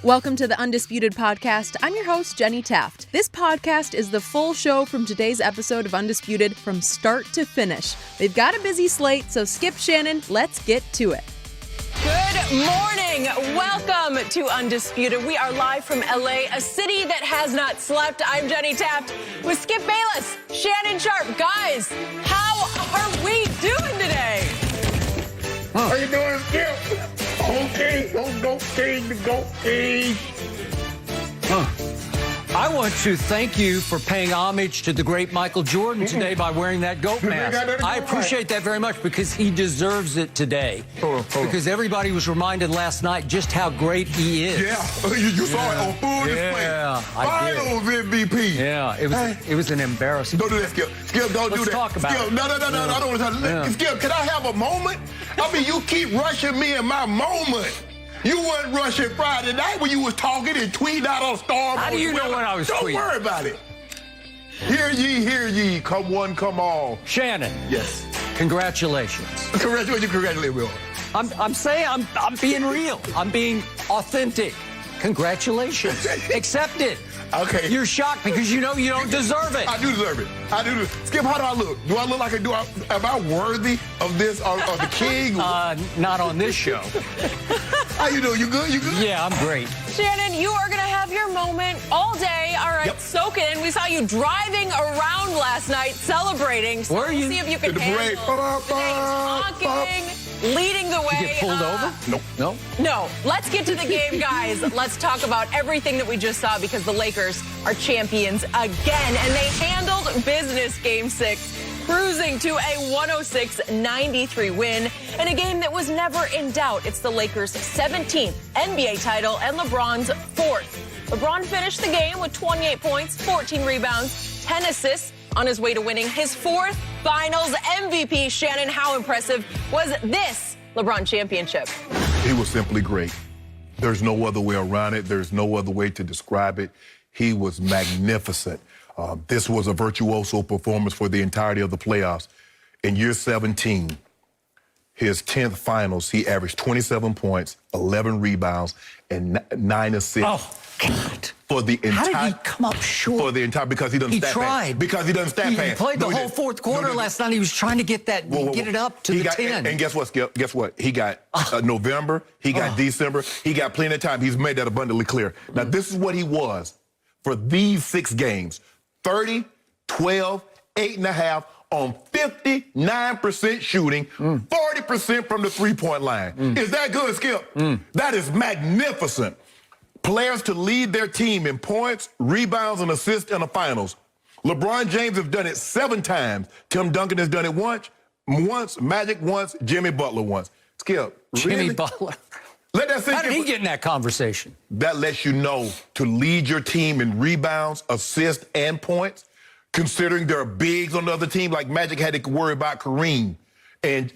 Welcome to the Undisputed Podcast. I'm your host, Jenny Taft. This podcast is the full show from today's episode of Undisputed from start to finish. They've got a busy slate, so skip Shannon, let's get to it. Good morning. Welcome to Undisputed. We are live from LA, a city that has not slept. I'm Jenny Taft with Skip Bayless, Shannon, Sharpe. Guys, how are we doing today? How you doing, Skip? Okay, go King. I want to thank you for paying homage to the great Michael Jordan today by wearing that goat mask. I appreciate that very much because he deserves it today. Because everybody was reminded last night just how great he is. Yeah, you saw it on full display. Yeah, I did. Finals MVP. Yeah, it was an embarrassing. Don't do that, Skip. Skip, don't do that. Let's talk about Skip, it. no, I don't want to talk. Yeah. Skip, can I have a moment? I mean, you keep rushing me in my moment. You weren't rushing Friday night when you was talking and tweeting out on Star. How do you know when I was tweeting? Don't worry about it. Hear ye, come one, come all. Shannon. Yes. Congratulations. Congratulate Will. I'm saying I'm being real. I'm being authentic. Congratulations. Accept it. Okay. You're shocked because you know you don't deserve it. I do deserve it. Skip, how do I look? Do I look like am I worthy of this or the king? Not on this show. How you doing? You good? Yeah, I'm great. Shannon, you are going to have your moment all day. All right, Yep. soak it in. We saw you driving around last night celebrating. So Were you? See if you can In the parade. handle the day honking, leading the way. You get pulled over? Nope. No? No. Let's get to the game, guys. Let's talk about everything that we just saw because the Lakers are champions again, and they handled business Game 6. Cruising to a 106-93 win in a game that was never in doubt. It's the Lakers' 17th NBA title and LeBron's 4th. LeBron finished the game with 28 points, 14 rebounds, 10 assists on his way to winning his 4th Finals MVP. Shannon, how impressive was this LeBron championship? He was simply great. There's no other way around it. There's no other way to describe it. He was magnificent. This was a virtuoso performance for the entirety of the playoffs. In year 17, his 10th finals, he averaged 27 points, 11 rebounds, and 9 assists. Oh, God. For the entire, How did he come up short? For the entire, because he doesn't He stat tried. pass. Because he doesn't stat He pass. played the whole fourth quarter last night. He was trying to get that, get it up to the 10. And guess what, Skip? Guess what? He got November. He got December. He got plenty of time. He's made that abundantly clear. Now, this is what he was for these 6 games. 30, 12, 8.5 on 59% shooting, 40% from the three-point line. Is that good, Skip? That is magnificent. Players to lead their team in points, rebounds, and assists in the finals. LeBron James has done it 7 times. Tim Duncan has done it once, Magic once, Jimmy Butler once. Skip, Jimmy really? Butler. Let that sink How did in. he get in that conversation? That lets you know to lead your team in rebounds, assists, and points, considering there are bigs on the other team, like Magic had to worry about Kareem. And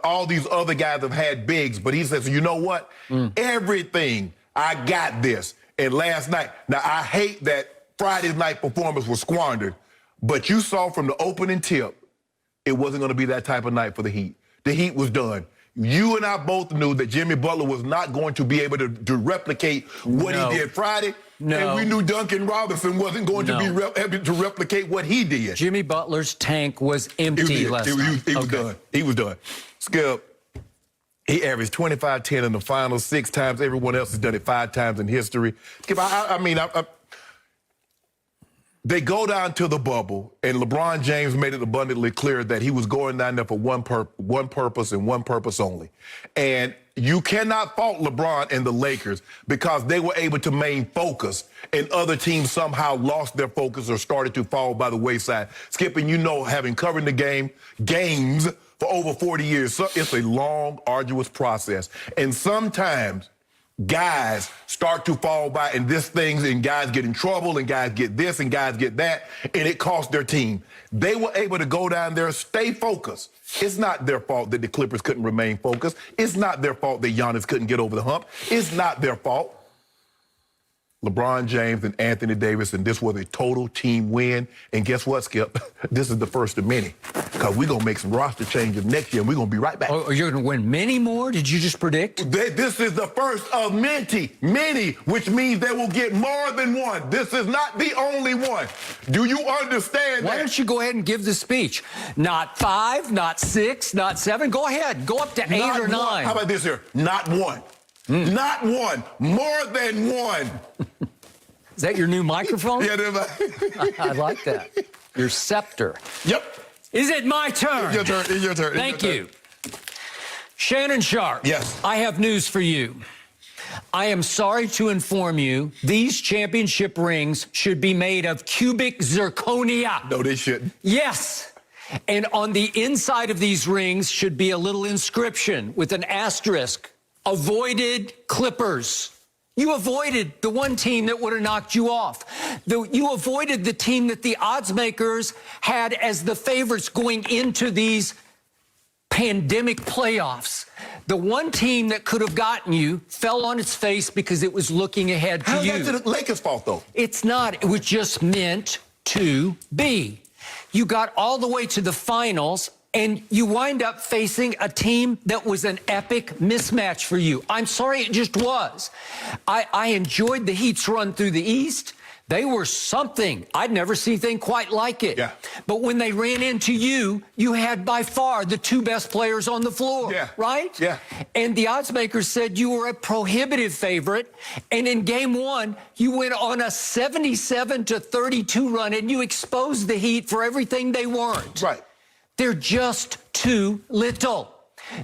all these other guys have had bigs. But he says, you know what? Everything, I got this. And last night, now I hate that Friday's night performance was squandered, but you saw from the opening tip, it wasn't going to be that type of night for the Heat. The Heat was done. You and I both knew that Jimmy Butler was not going to be able to replicate what he did Friday. No. And we knew Duncan Robinson wasn't going to be able to replicate what he did. Jimmy Butler's tank was empty last night. He was done. He was done. Skip, he averaged 25, 10 in the finals 6 times. Everyone else has done it 5 times in history. Skip, they go down to the bubble, and LeBron James made it abundantly clear that he was going down there for one purpose and one purpose only. And you cannot fault LeBron and the Lakers because they were able to maintain focus, and other teams somehow lost their focus or started to fall by the wayside. Skip, and you know, having covered the games for over 40 years, so it's a long, arduous process. And sometimes guys start to fall by, and guys get in trouble, and guys get this, and guys get that, and it costs their team. They were able to go down there, stay focused. It's not their fault that the Clippers couldn't remain focused. It's not their fault that Giannis couldn't get over the hump. It's not their fault. LeBron James and Anthony Davis, and this was a total team win. And guess what, Skip? This is the first of many. Because we're going to make some roster changes next year, and we're going to be right back. Oh, you're going to win many more? Did you just predict? This is the first of many, which means they will get more than one. This is not the only one. Do you understand that? Why don't you go ahead and give the speech? Not 5, not 6, not 7. Go ahead. Go up to 8 or 9. How about this here? Not one. Not one. More than one. Is that your new microphone? Yeah, I like that. Your scepter. Yep. Is it my turn? Your turn. Your turn. Thank you. Shannon Sharpe. Yes. I have news for you. I am sorry to inform you, these championship rings should be made of cubic zirconia. No, they shouldn't. Yes. And on the inside of these rings should be a little inscription with an asterisk. Avoided Clippers. You avoided the one team that would have knocked you off. You avoided the team that the odds makers had as the favorites going into these pandemic playoffs. The one team that could have gotten you fell on its face because it was looking ahead to you. How's that the Lakers' fault, though? It's not. It was just meant to be. You got all the way to the finals, and you wind up facing a team that was an epic mismatch for you. I'm sorry, it just was. I enjoyed the Heat's run through the East. They were something. I'd never seen anything quite like it. Yeah. But when they ran into you, you had by far the 2 best players on the floor. Yeah. Right? Yeah. And the odds makers said you were a prohibitive favorite. And in game 1, you went on a 77-32 run, and you exposed the Heat for everything they weren't. Right. They're just too little.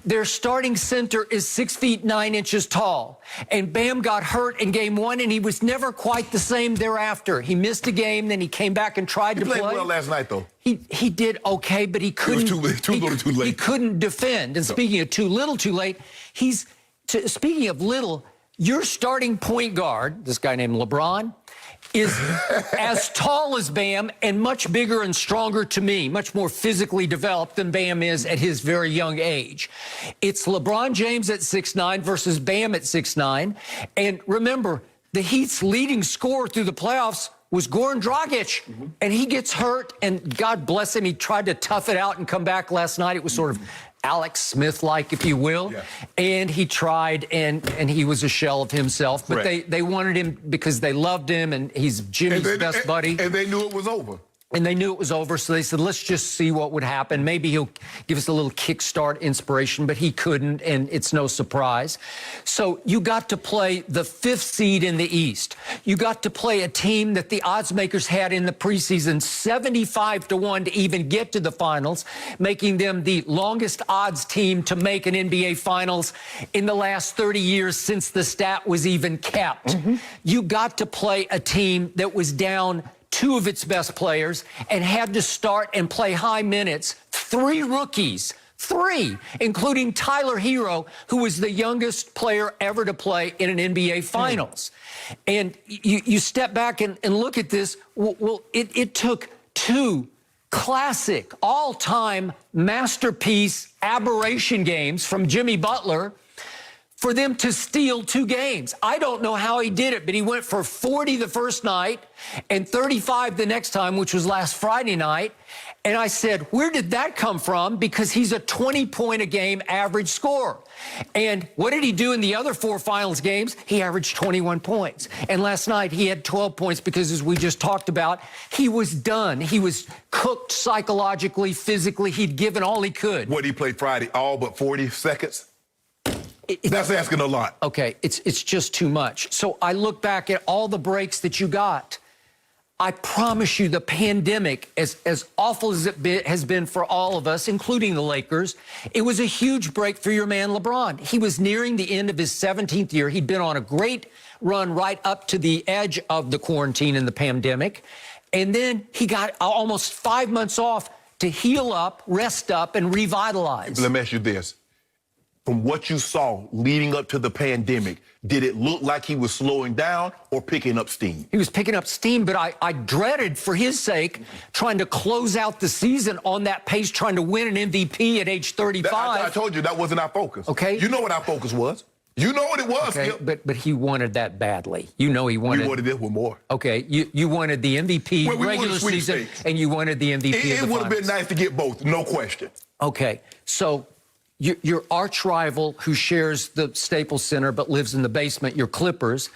Their starting center is 6 feet 9 inches tall. And Bam got hurt in game 1, and he was never quite the same thereafter. He missed a game, then he came back and tried to play. He played well last night, though. He did okay, but he couldn't. It was too little, too late. He couldn't defend. And speaking of too little, too late, speaking of little, your starting point guard, this guy named LeBron, is as tall as Bam and much bigger and stronger to me, much more physically developed than Bam is at his very young age. It's LeBron James at 6'9" versus Bam at 6'9". And remember, the Heat's leading scorer through the playoffs was Goran Dragic, and he gets hurt, and God bless him, he tried to tough it out and come back last night. It was sort of Alex Smith-like, if you will. Yeah. And he tried, and he was a shell of himself. But they wanted him because they loved him, and he's Jimmy's best buddy. And they knew it was over. And they knew it was over, so they said, let's just see what would happen. Maybe he'll give us a little kickstart inspiration, but he couldn't, and it's no surprise. So you got to play the 5th seed in the East. You got to play a team that the odds makers had in the preseason 75-1 to even get to the finals, making them the longest odds team to make an NBA Finals in the last 30 years since the stat was even kept. You got to play a team that was down 2 of its best players and had to start and play high minutes. 3 rookies, 3, including Tyler Hero, who was the youngest player ever to play in an NBA Finals. And you step back and look at this. Well, it took 2 classic, all-time masterpiece aberration games from Jimmy Butler for them to steal 2 games. I don't know how he did it, but he went for 40 the first night and 35 the next time, which was last Friday night. And I said, where did that come from? Because he's a 20-point-a-game average scorer. And what did he do in the other 4 finals games? He averaged 21 points. And last night he had 12 points because, as we just talked about, he was done. He was cooked psychologically, physically. He'd given all he could. What did he play Friday? All but 40 seconds? That's asking a lot. Okay, it's just too much. So I look back at all the breaks that you got. I promise you the pandemic, as awful as it has been for all of us, including the Lakers, it was a huge break for your man LeBron. He was nearing the end of his 17th year. He'd been on a great run right up to the edge of the quarantine and the pandemic. And then he got almost 5 months off to heal up, rest up, and revitalize. Let me ask you this. From what you saw leading up to the pandemic, did it look like he was slowing down or picking up steam? He was picking up steam, but I dreaded, for his sake, trying to close out the season on that pace, trying to win an MVP at age 35. I told you that wasn't our focus. Okay. You know what our focus was. You know what it was, Okay, Skip. but he wanted that badly. You know he wanted. We wanted this one more. Okay, you wanted the MVP regular season, and you wanted the MVP. It would have been nice to get both, no question. Okay, so your arch rival who shares the Staples Center but lives in the basement, your Clippers,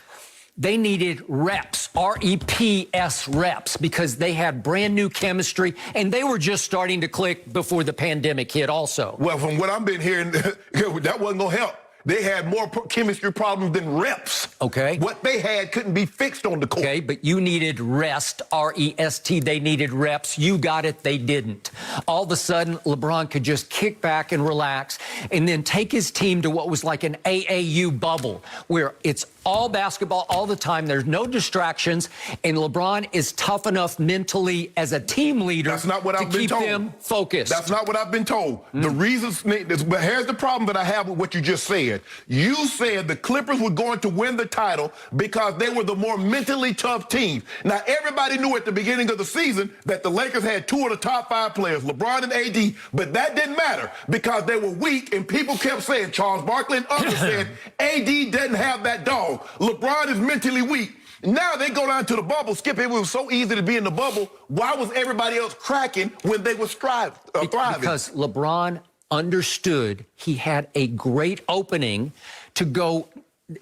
they needed reps, R-E-P-S reps, because they had brand new chemistry, and they were just starting to click before the pandemic hit also. Well, from what I've been hearing, that wasn't going to help. They had more chemistry problems than reps. Okay. What they had couldn't be fixed on the court. Okay, but you needed rest, R-E-S-T. They needed reps. You got it. They didn't. All of a sudden, LeBron could just kick back and relax and then take his team to what was like an AAU bubble where it's all basketball all the time. There's no distractions, and LeBron is tough enough mentally as a team leader That's not what to I've been keep told. them focused. That's not what I've been told. The reasons, but here's the problem that I have with what you just said. You said the Clippers were going to win the title because they were the more mentally tough team. Now, everybody knew at the beginning of the season that the Lakers had 2 of the top 5 players, LeBron and AD, but that didn't matter because they were weak, and people kept saying, Charles Barkley and others said, AD doesn't have that dog. LeBron is mentally weak. Now they go down to the bubble. Skip, it was so easy to be in the bubble. Why was everybody else cracking when they were thriving? Because LeBron understood he had a great opening to go,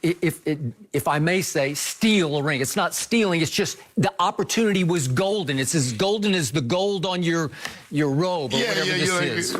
if I may say, steal a ring. It's not stealing. It's just the opportunity was golden. It's as golden as the gold on your robe or whatever this is.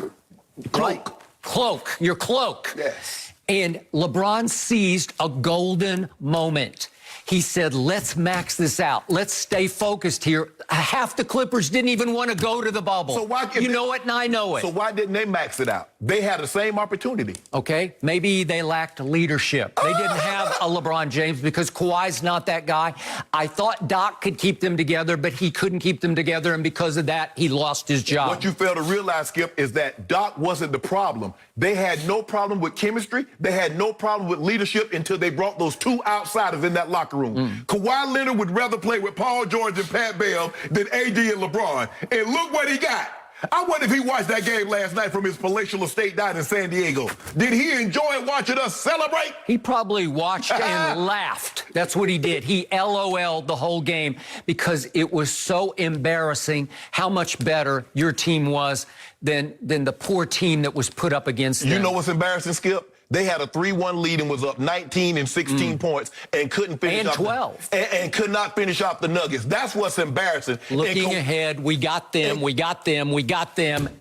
Cloak. Your cloak. Yes. And LeBron seized a golden moment. He said, let's max this out. Let's stay focused here. Half the Clippers didn't even want to go to the bubble. So why, you know it, and I know it. So why didn't they max it out? They had the same opportunity. Okay, maybe they lacked leadership. They didn't have a LeBron James because Kawhi's not that guy. I thought Doc could keep them together, but he couldn't keep them together, and because of that, he lost his job. What you fail to realize, Skip, is that Doc wasn't the problem. They had no problem with chemistry. They had no problem with leadership until they brought those 2 outsiders in that locker room. Kawhi Leonard would rather play with Paul George and Pat Bev than AD and LeBron. And look what he got. I wonder if he watched that game last night from his palatial estate down in San Diego. Did he enjoy watching us celebrate? He probably watched and laughed. That's what he did. He LOL'd the whole game because it was so embarrassing how much better your team was than the poor team that was put up against them. You know what's embarrassing, Skip? They had a 3-1 lead and was up 19 and 16 points and couldn't finish and 12. And could not finish off the Nuggets. That's what's embarrassing. Looking ahead, we got them,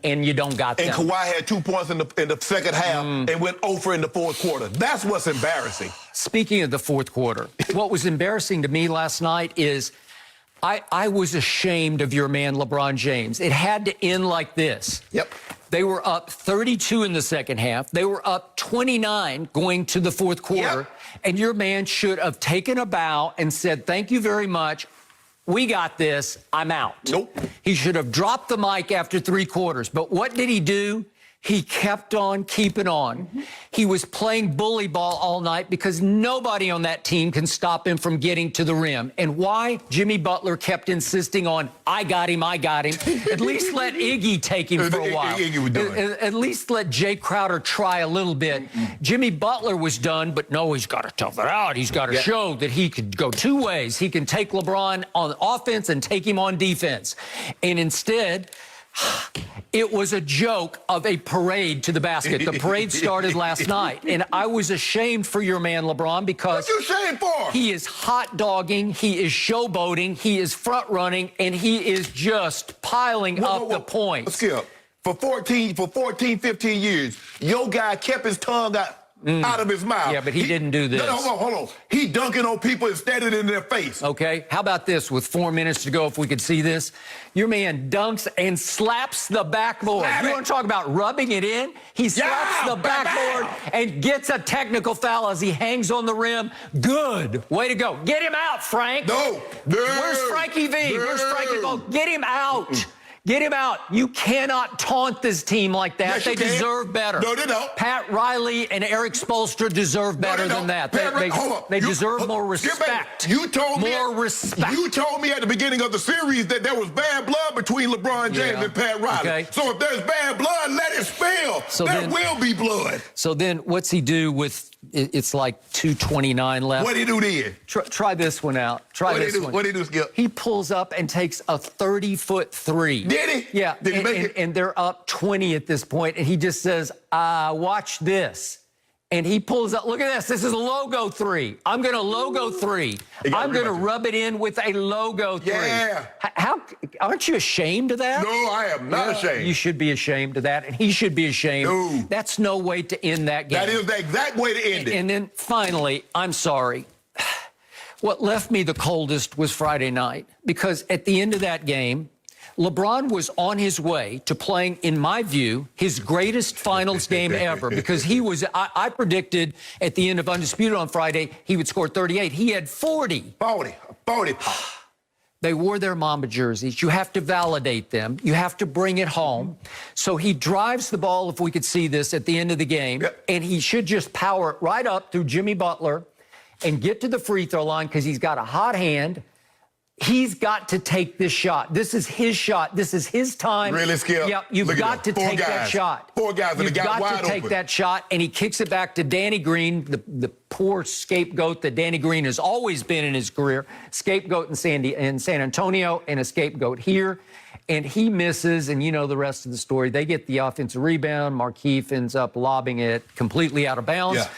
and you don't got them. And Kawhi had 2 points in the second half and went over in the fourth quarter. That's what's embarrassing. Speaking of the fourth quarter, what was embarrassing to me last night is I was ashamed of your man, LeBron James. It had to end like this. Yep. They were up 32 in the second half. They were up 29 going to the fourth quarter. Yep. And your man should have taken a bow and said, thank you very much. We got this. I'm out. Nope. He should have dropped the mic after 3 quarters. But what did he do? He kept on keeping on. He was playing bully ball all night because nobody on that team can stop him from getting to the rim. And why Jimmy Butler kept insisting on, I got him. At least let Iggy take him for a while. Iggy was done. At least let Jay Crowder try a little bit. Jimmy Butler was done, but no, he's got to tough it out. He's got to show that he could go 2 ways. He can take LeBron on offense and take him on defense. And instead, it was a joke of a parade to the basket. The parade started last night, and I was ashamed for your man, LeBron, because... What you ashamed for? He is hot dogging, he is showboating, he is front running, and he is just piling up the points. Skip, for 15 years, your guy kept his tongue out of his mouth. Yeah, but he didn't do this. No, hold on. He dunking on people and standing in their face. Okay, how about this with 4 minutes to go, if we could see this? Your man dunks and slaps the backboard. You want to talk about rubbing it in? He slaps the backboard and gets a technical foul as he hangs on the rim. Good. Way to go. Get him out, Frank. No. Where's Frankie V? Where's Frankie V? Get him out. Get him out. You cannot taunt this team like that. Yes, they deserve better. No, they don't. Pat Riley and Eric Spoelstra deserve better than that. They deserve more respect. You told me more respect. You told me at the beginning of the series that there was bad blood between LeBron James and Pat Riley. Okay. So if there's bad blood, let it spill. There will be blood. So then what's he do with It's like 2:29 left. What did he do then? Try this one out. Try this one. What did he do, Skip? He pulls up and takes a 30-foot three. Did he? Yeah. Did he make it? And they're up 20 at this point, and he just says, watch this. And he pulls up, look at this. This is a logo three. I'm going to logo three. I'm going to rub it in with a logo three. Yeah. How aren't you ashamed of that? No, I am not ashamed. You should be ashamed of that, and he should be ashamed. No. That's no way to end that game. That is the exact way to end it. And then finally, I'm sorry. What left me the coldest was Friday night, because at the end of that game, LeBron was on his way to playing, in my view, his greatest finals game ever, because he was, I predicted at the end of Undisputed on Friday, he would score 38. He had 40. 40. They wore their Mamba jerseys. You have to validate them. You have to bring it home. So he drives the ball, if we could see this, at the end of the game, and he should just power it right up through Jimmy Butler and get to the free throw line because he's got a hot hand. He's got to take this shot. This is his shot. This is his time. Really, Skip? Yep, you've got to take that shot. 4 guys that got wide open. You've got to take that shot, and he kicks it back to Danny Green, the poor scapegoat that Danny Green has always been in his career. Scapegoat in San Antonio and a scapegoat here. And he misses, and you know the rest of the story. They get the offensive rebound. Markieff ends up lobbing it completely out of bounds. Yeah.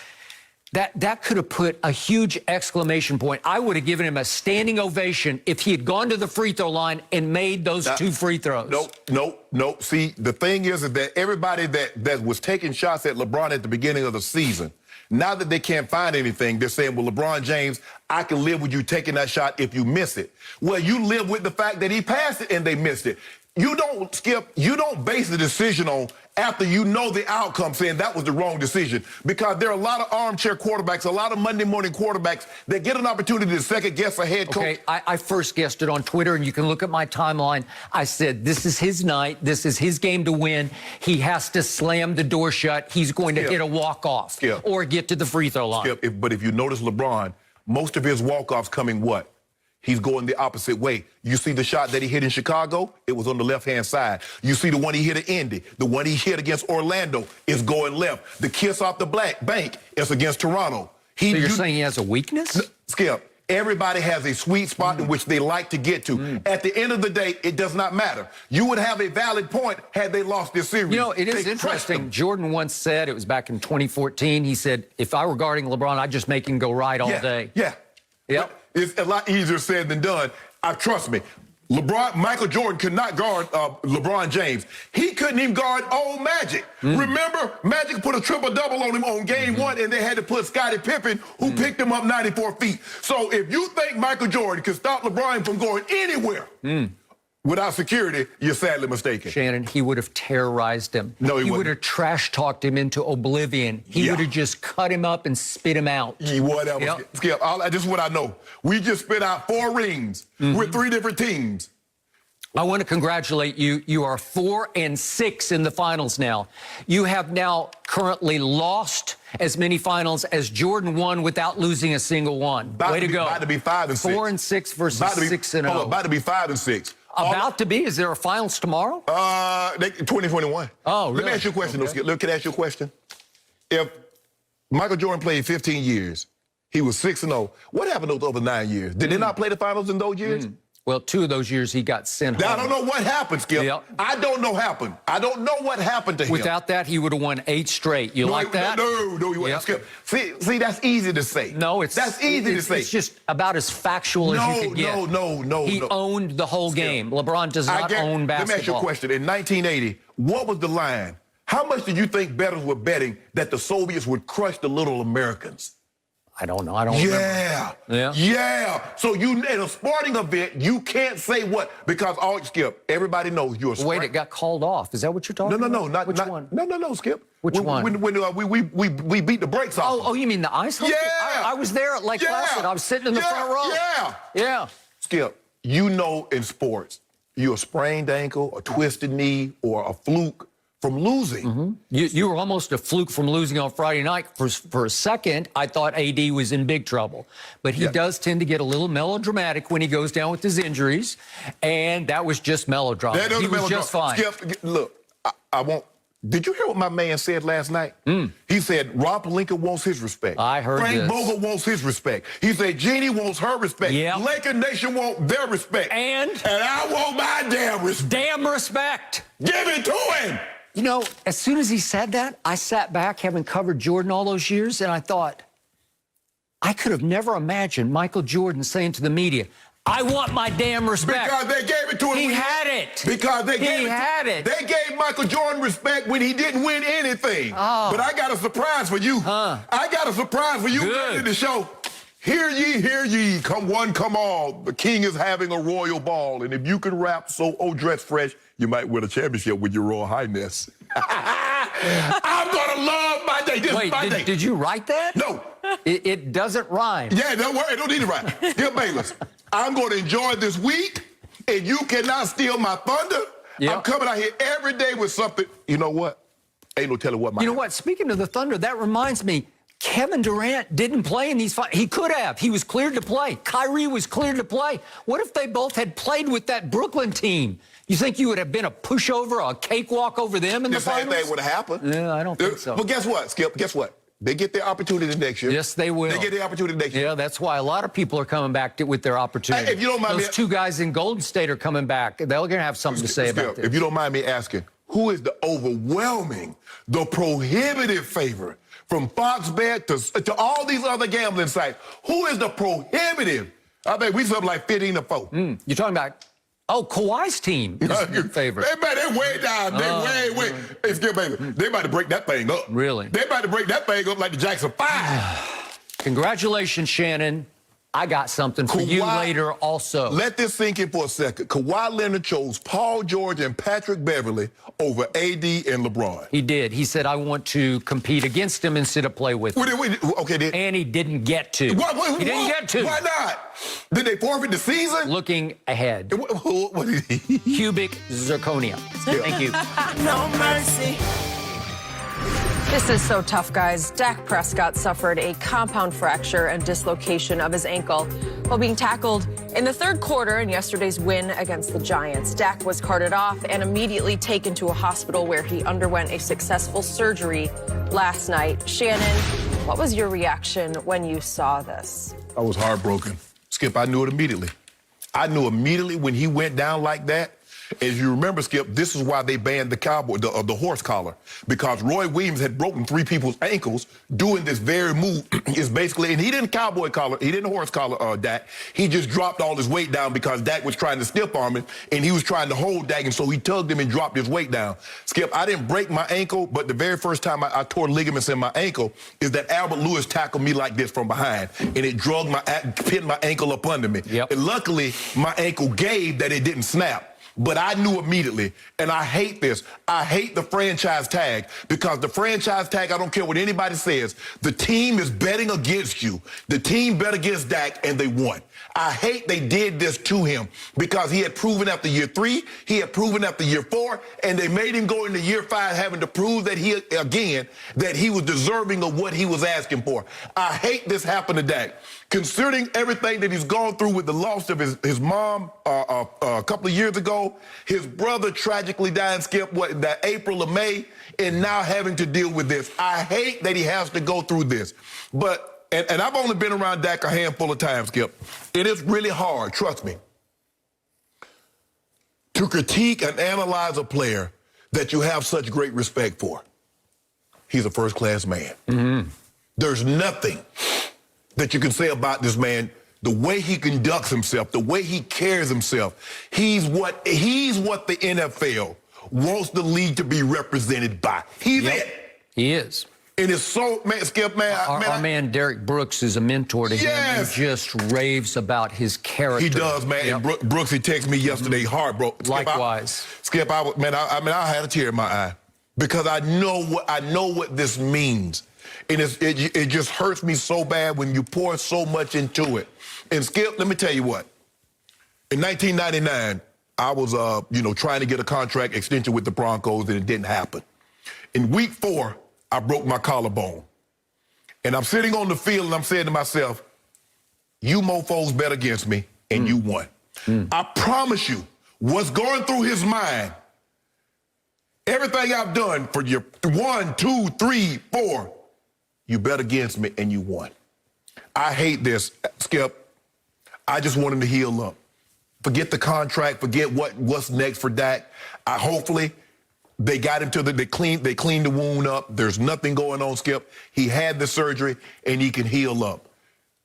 That could have put a huge exclamation point. I would have given him a standing ovation if he had gone to the free throw line and made those 2 free throws. Nope. See, the thing is that everybody that was taking shots at LeBron at the beginning of the season, now that they can't find anything, they're saying, well, LeBron James, I can live with you taking that shot if you miss it. Well, you live with the fact that he passed it and they missed it. You don't, Skip, you don't base the decision on after you know the outcome saying that was the wrong decision, because there are a lot of armchair quarterbacks, a lot of Monday morning quarterbacks that get an opportunity to second guess a head coach. Okay, I first guessed it on Twitter, and you can look at my timeline. I said, this is his night. This is his game to win. He has to slam the door shut. He's going to hit a walk-off or get to the free throw line. But if you notice LeBron, most of his walk-offs coming what? He's going the opposite way. You see the shot that he hit in Chicago? It was on the left-hand side. You see the one he hit at Indy. The one he hit against Orlando is going left. The kiss off the bank is against Toronto. So you're saying he has a weakness? Skip, everybody has a sweet spot in which they like to get to. At the end of the day, it does not matter. You would have a valid point had they lost this series. You know, it is interesting. Jordan once said, it was back in 2014, he said, if I were guarding LeBron, I'd just make him go right all day. Yeah. Yep. It's a lot easier said than done. Trust me. Michael Jordan could not guard LeBron James. He couldn't even guard old Magic. Remember, Magic put a triple-double on him on game 1, and they had to put Scottie Pippen, who picked him up 94 feet. So if you think Michael Jordan could stop LeBron from going anywhere without security, you're sadly mistaken. Shannon, he would have terrorized him. No, he would have trash-talked him into oblivion. He would have just cut him up and spit him out. Whatever. Skip, this is what I know. We just spit out 4 rings with 3 different teams. I want to congratulate you. You are 4-6 in the finals now. You have now currently lost as many finals as Jordan won without losing a single one. Way to go. About to be 5-6. 4-6 versus 6-0. About to be 5-6. About to be? Is there a finals tomorrow? 2021. Oh, really? Let me ask you a question, though, Skip. Can I ask you a question? If Michael Jordan played 15 years, he was 6-0. What happened those other 9 years? Did they not play the finals in those years? Well, 2 of those years he got sent home. I don't know what happened, Skip. I don't know I don't know what happened to him. Without that, he would have won 8 straight. You like that? No, he wouldn't. Skip. See, that's easy to say. No, that's easy to say. It's just about as factual as you could get. No. He owned the whole game. LeBron does not own basketball. Let me ask you a question. In 1980, what was the line? How much did you think bettors were betting that the Soviets would crush the little Americans? I don't know. I don't remember. Yeah. So in a sporting event, you can't say what, because Skip, everybody knows you're a Wait, it got called off. Is that what you're talking about? No. Which one? No, Skip. Which one? When we beat the brakes off. Oh, you mean the ice hockey? Yeah. I was there at Lake Placid. I was sitting in the front row. Yeah. Skip, you know in sports, you're a sprained ankle, a twisted knee, or a fluke from losing. You were almost a fluke from losing on Friday night. For a second, I thought AD was in big trouble. But he does tend to get a little melodramatic when he goes down with his injuries, and that was just melodrama. He was just fine. Skip, look, I won't Did you hear what my man said last night? He said Rob Lincoln wants his respect. I heard Frank this. Vogel wants his respect. He said Jeannie wants her respect. Yep. Laker Nation want their respect. And I want my damn respect. Damn respect. Give it to him. You know, as soon as he said that, I sat back, having covered Jordan all those years, and I thought, I could have never imagined Michael Jordan saying to the media, I want my damn respect. Because they gave it to him. He had it. Because they gave it. They gave Michael Jordan respect when he didn't win anything. Oh. But I got a surprise for you. I got a surprise for you. Good. In the show. Hear ye, come one, come all. The king is having a royal ball. And if you can rap so dress fresh, you might win a championship with your Royal Highness. I'm going to love my day. This is my day. Did you write that? No. It doesn't rhyme. Yeah, don't worry. It don't need to rhyme. Here, Bayless. I'm going to enjoy this week, and you cannot steal my thunder. Yep. I'm coming out here every day with something. You know what? Ain't no telling what my... You know what? Speaking of the Thunder, that reminds me, Kevin Durant didn't play in these fights. He could have. He was cleared to play. Kyrie was cleared to play. What if they both had played with that Brooklyn team? You think you would have been a pushover, a cakewalk over them in the finals? The same thing would have happened. Yeah, I don't think so. But guess what, Skip? Guess what? They get their opportunity next year. Yes, they will. They get their opportunity next year. Yeah, that's why a lot of people are coming back with their opportunity. Hey, if you don't mind Those two guys in Golden State are coming back. They're going to have something to say about this. If you don't mind me asking, who is the overwhelming, the prohibitive favorite from Fox Bet to all these other gambling sites? Who is the prohibitive? I think we something like 15-4. You're talking about... Oh, Kawhi's team is your favorite. They're way down. They're way. Hey, Skip, baby. They about to break that thing up. Really? They about to break that thing up like the Jackson 5. Congratulations, Shannon. I got something for you later also. Let this sink in for a second. Kawhi Leonard chose Paul George and Patrick Beverly over AD and LeBron. He did. He said, I want to compete against him instead of play with him. Okay, then. And he didn't get to. He didn't get to. Why not? Did they forfeit the season? Looking ahead. What did he? Cubic zirconia. Thank you. No mercy. This is so tough, guys. Dak Prescott suffered a compound fracture and dislocation of his ankle while being tackled in the third quarter in yesterday's win against the Giants. Dak was carted off and immediately taken to a hospital where he underwent a successful surgery last night. Shannon, what was your reaction when you saw this? I was heartbroken. Skip, I knew it immediately. I knew immediately when he went down like that. As you remember, Skip, this is why they banned the cowboy, the horse collar, because Roy Williams had broken 3 people's ankles doing this very move. Is basically, and he didn't cowboy collar, he didn't horse collar Dak. He just dropped all his weight down because Dak was trying to stiff arm him, and he was trying to hold Dak, and so he tugged him and dropped his weight down. Skip, I didn't break my ankle, but the very first time I tore ligaments in my ankle is that Albert Lewis tackled me like this from behind, and it pinned my ankle up under me. Yep. And luckily, my ankle gave that it didn't snap. But I knew immediately, and I hate this. I hate the franchise tag because the franchise tag, I don't care what anybody says, the team is betting against you. The team bet against Dak, and they won. I hate they did this to him because he had proven after year 3, he had proven after year 4, and they made him go into year 5 having to prove that he was deserving of what he was asking for. I hate this happened to Dak. Considering everything that he's gone through with the loss of his mom a couple of years ago, his brother tragically died, Skip, that April or May, and now having to deal with this. I hate that he has to go through this. But, and I've only been around Dak a handful of times, Skip. It is really hard, trust me, to critique and analyze a player that you have such great respect for. He's a first-class man. Mm-hmm. There's nothing that you can say about this man, the way he conducts himself, the way he carries himself. He's what the NFL wants the league to be represented by. He's it. He is. And it's so, man, Skip, man. Our man Derek Brooks is a mentor to him. He just raves about his character. He does, man. Yep. And Brooks, he texted me yesterday, heartbroken. Likewise. Skip, I had a tear in my eye because I know what this means. And it just hurts me so bad when you pour so much into it. And Skip, let me tell you what. In 1999, I was, trying to get a contract extension with the Broncos, and it didn't happen. In week 4, I broke my collarbone. And I'm sitting on the field, and I'm saying to myself, you mofos bet against me, and you won. I promise you, what's going through his mind Everything I've done for your 1, 2, 3, 4, you bet against me and you won. I hate this, Skip. I just want him to heal up. Forget the contract. Forget what's next for Dak. Hopefully they got him to they cleaned the wound up. There's nothing going on, Skip. He had the surgery and he can heal up.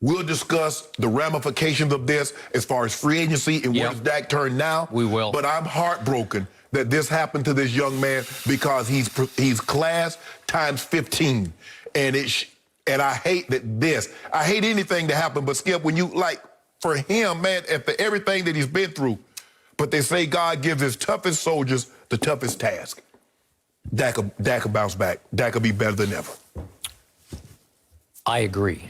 We'll discuss the ramifications of this as far as free agency and where does Dak turn now. We will. But I'm heartbroken that this happened to this young man because he's class times 15. And I hate I hate anything to happen, but Skip, when you for him, man, after everything that he's been through, but they say God gives his toughest soldiers the toughest task. Dak will bounce back. Dak will be better than ever. I agree.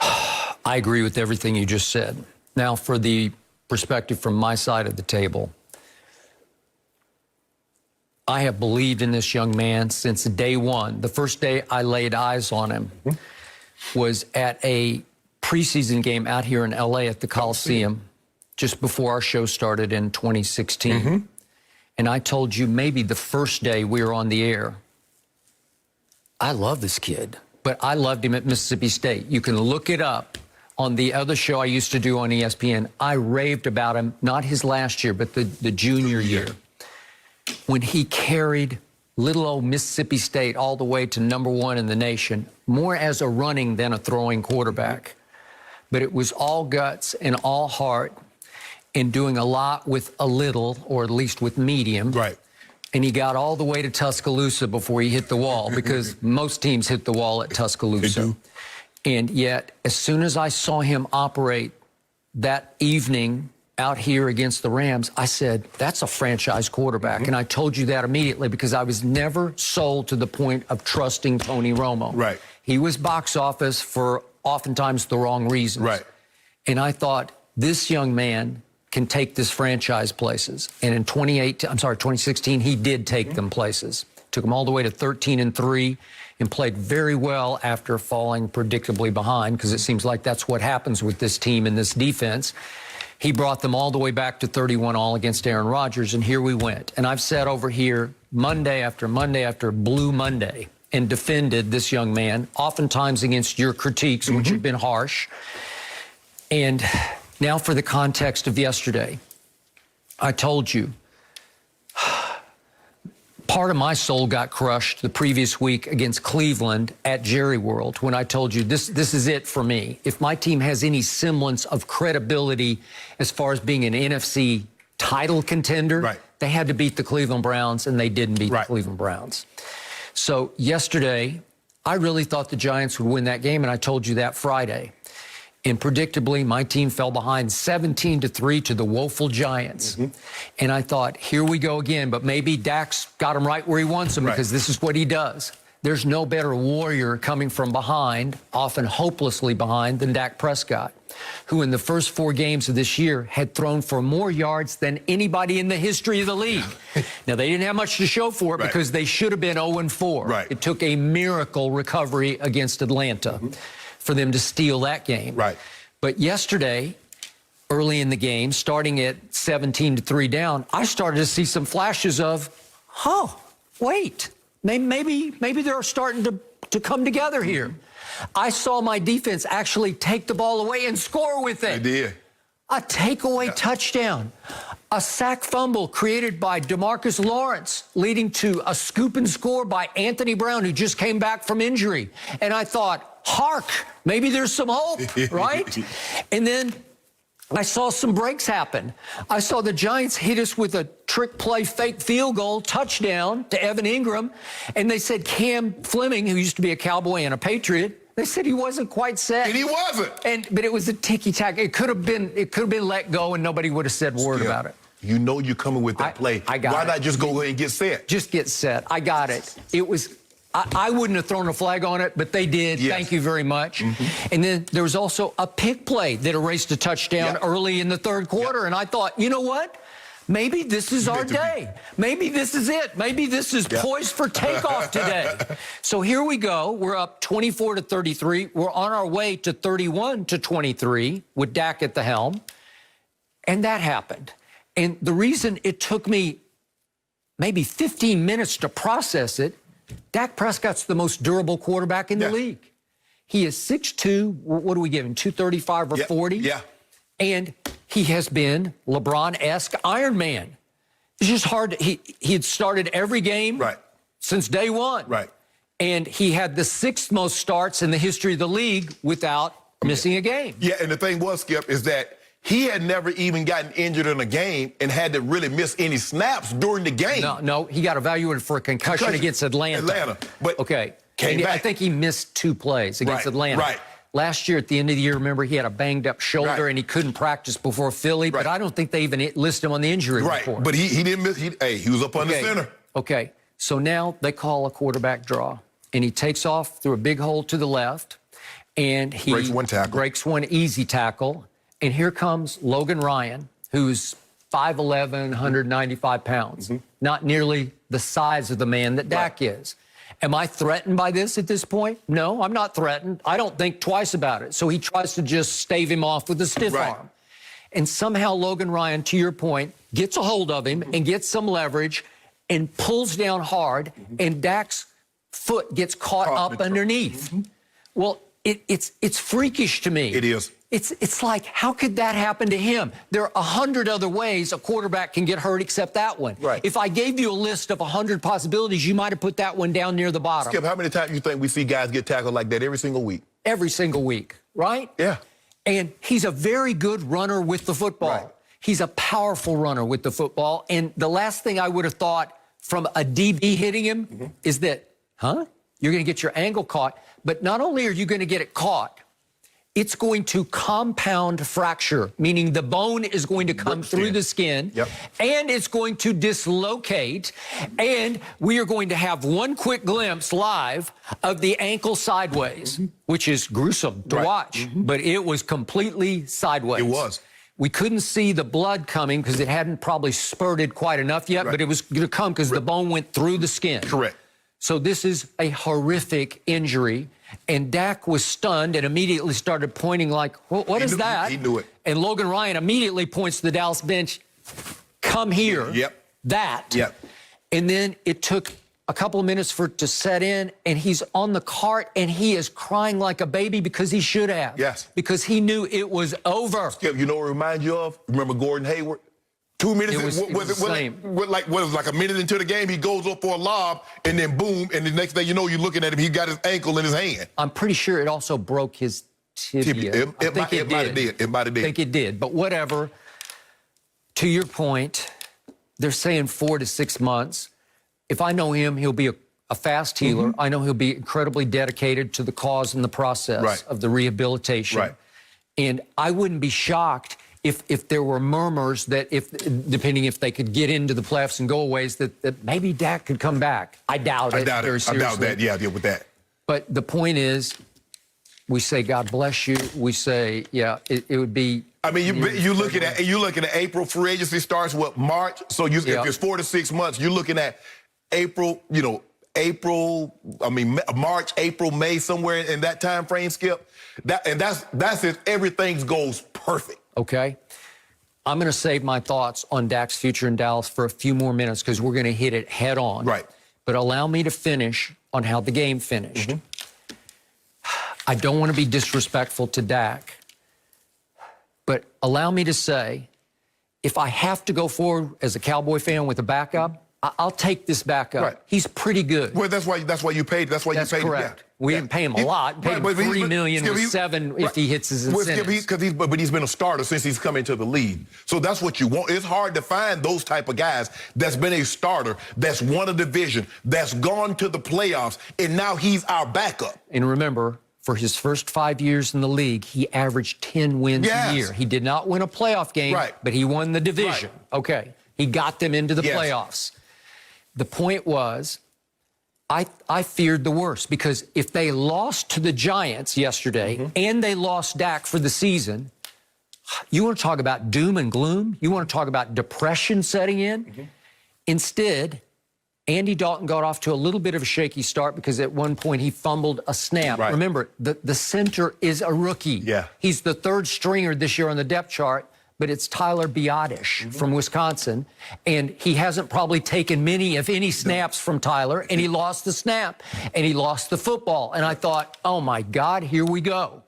I agree with everything you just said. Now, for the perspective from my side of the table, I have believed in this young man since day one. The first day I laid eyes on him was at a preseason game out here in L.A. at the Coliseum just before our show started in 2016. And I told you maybe the first day we were on the air, I love this kid, but I loved him at Mississippi State. You can look it up on the other show I used to do on ESPN. I raved about him, not his last year, but the junior year, when he carried little old Mississippi State all the way to #1 in the nation, more as a running than a throwing quarterback. But it was all guts and all heart and doing a lot with a little, or at least with medium. Right. And he got all the way to Tuscaloosa before he hit the wall, because most teams hit the wall at Tuscaloosa. They do. And yet, as soon as I saw him operate that evening out here against the Rams, I said, that's a franchise quarterback. And I told you that immediately because I was never sold to the point of trusting Tony Romo. Right. He was box office for oftentimes the wrong reasons. Right. And I thought, this young man can take this franchise places. And in 2016, he did take them places. Took them all the way to 13-3 and played very well after falling predictably behind, because it seems like that's what happens with this team and this defense. He brought them all the way back to 31-all against Aaron Rodgers, and here we went. And I've sat over here Monday after Monday after Blue Monday and defended this young man, oftentimes against your critiques, which have been harsh. And now for the context of yesterday, I told you, part of my soul got crushed the previous week against Cleveland at Jerry World when I told you this is it for me. If my team has any semblance of credibility as far as being an NFC title contender, they had to beat the Cleveland Browns, and they didn't beat the Cleveland Browns. So yesterday, I really thought the Giants would win that game, and I told you that Friday. And predictably, my team fell behind 17-3 to the woeful Giants. And I thought, here we go again, but maybe Dak's got him right where he wants him, because this is what he does. There's no better warrior coming from behind, often hopelessly behind, than Dak Prescott, who in the first 4 games of this year had thrown for more yards than anybody in the history of the league. Now, they didn't have much to show for it because they should have been 0-4. It took a miracle recovery against Atlanta for them to steal that game. But yesterday, early in the game, starting at 17-3 down, I started to see some flashes of, wait, maybe they're starting to come together here. I saw my defense actually take the ball away and score with it. They did. A takeaway touchdown. A sack fumble created by DeMarcus Lawrence, leading to a scoop and score by Anthony Brown, who just came back from injury. And I thought, hark, maybe there's some hope, right? And then I saw some breaks happen. I saw the Giants hit us with a trick play, fake field goal, touchdown to Evan Ingram. And they said Cam Fleming, who used to be a Cowboy and a Patriot, they said he wasn't quite set. And he wasn't. But it was a ticky-tack. It could have been let go, and nobody would have said a word about it. You know you're coming with that play. I got it. Why not just go and get set? Just get set. I got it. It was... I wouldn't have thrown a flag on it, but they did. Thank you very much. And then there was also a pick play that erased a touchdown early in the third quarter. And I thought, you know what? Maybe this is our day. Maybe this is it. Maybe this is poised for takeoff today. So here we go. We're up 24-33. We're on our way to 31-23 with Dak at the helm. And that happened. And the reason it took me maybe 15 minutes to process it, Dak Prescott's the most durable quarterback in the league. He is 6'2", what do we give him, 235 or 40? Yeah. And he has been LeBron-esque Iron Man. It's just hard. He had started every game since day one. Right. And he had the 6th most starts in the history of the league without missing a game. Yeah, and the thing was, Skip, is that he had never even gotten injured in a game and had to really miss any snaps during the game. No, he got evaluated for a concussion against Atlanta. But came back. I think he missed 2 plays against Atlanta. Right. Last year, at the end of the year, remember, he had a banged-up shoulder and he couldn't practice before Philly, but I don't think they even listed him on the injury report. But he didn't miss. He was up on the center. Okay, so now they call a quarterback draw, and he takes off through a big hole to the left, and he breaks one easy tackle, and here comes Logan Ryan, who's 5'11", 195 pounds, not nearly the size of the man that Dak is. Am I threatened by this at this point? No, I'm not threatened. I don't think twice about it. So he tries to just stave him off with a stiff arm. And somehow Logan Ryan, to your point, gets a hold of him and gets some leverage and pulls down hard, and Dak's foot gets caught up underneath. Well, it's freakish to me. It is. It's like, how could that happen to him? There are 100 other ways a quarterback can get hurt except that one. Right. If I gave you a list of 100 possibilities, you might have put that one down near the bottom. Skip, how many times do you think we see guys get tackled like that every single week? Every single week, right? Yeah. And he's a very good runner with the football. Right. He's a powerful runner with the football. And the last thing I would have thought from a DB hitting him is that, you're going to get your angle caught. But not only are you going to get it caught, it's going to compound fracture, meaning the bone is going to come through the skin, and it's going to dislocate, and we are going to have one quick glimpse live of the ankle sideways, which is gruesome to watch, but it was completely sideways. It was. We couldn't see the blood coming because it hadn't probably spurted quite enough yet, but it was going to come because the bone went through the skin. Correct. So this is a horrific injury. And Dak was stunned and immediately started pointing like, well, what is that? He knew it. And Logan Ryan immediately points to the Dallas bench, come here. That. And then it took a couple of minutes for it to set in, and he's on the cart, and he is crying like a baby because he should have. Because he knew it was over. Skip, you know what it reminds you of? Remember Gordon Hayward? 2 minutes, it was the same. Like a minute into the game, he goes up for a lob, and then boom, and the next thing you know, you're looking at him, he got his ankle in his hand. I'm pretty sure it also broke his tibia. It might have did. It might have did. I think it did, but whatever. To your point, they're saying 4 to 6 months. If I know him, he'll be a fast healer. I know he'll be incredibly dedicated to the cause and the process of the rehabilitation. And I wouldn't be shocked if there were murmurs that depending if they could get into the playoffs and go aways, that maybe Dak could come back. I doubt it. I doubt that. Yeah, deal with that. But the point is, we say God bless you. We say, it would be. I mean, you looking at April. Free agency starts March. So if it's 4 to 6 months, you're looking at April. March, April, May, somewhere in that time frame, Skip. That's if everything goes perfect. Okay. I'm going to save my thoughts on Dak's future in Dallas for a few more minutes because we're going to hit it head on. But allow me to finish on how the game finished. I don't want to be disrespectful to Dak, but allow me to say, if I have to go forward as a Cowboy fan with a backup, I'll take this backup. He's pretty good. Well, that's why you paid. That's correct. Him. We didn't pay him a lot. Paid him $3 million with $7 million if he hits his incentives. But he's been a starter since he's come into the league. So that's what you want. It's hard to find those type of guys that's been a starter, that's won a division, that's gone to the playoffs, and now he's our backup. And remember, for his first 5 years in the league, he averaged 10 wins a year. He did not win a playoff game, but he won the division. Okay. He got them into the playoffs. The point was, I feared the worst because if they lost to the Giants yesterday and they lost Dak for the season, you want to talk about doom and gloom? You want to talk about depression setting in? Instead, Andy Dalton got off to a little bit of a shaky start because at one point he fumbled a snap. Remember, the center is a rookie. He's the third stringer this year on the depth chart, but it's Tyler Biadasz from Wisconsin, and he hasn't probably taken many, if any, snaps from Tyler, and he lost the snap, and he lost the football. And I thought, oh, my God, here we go.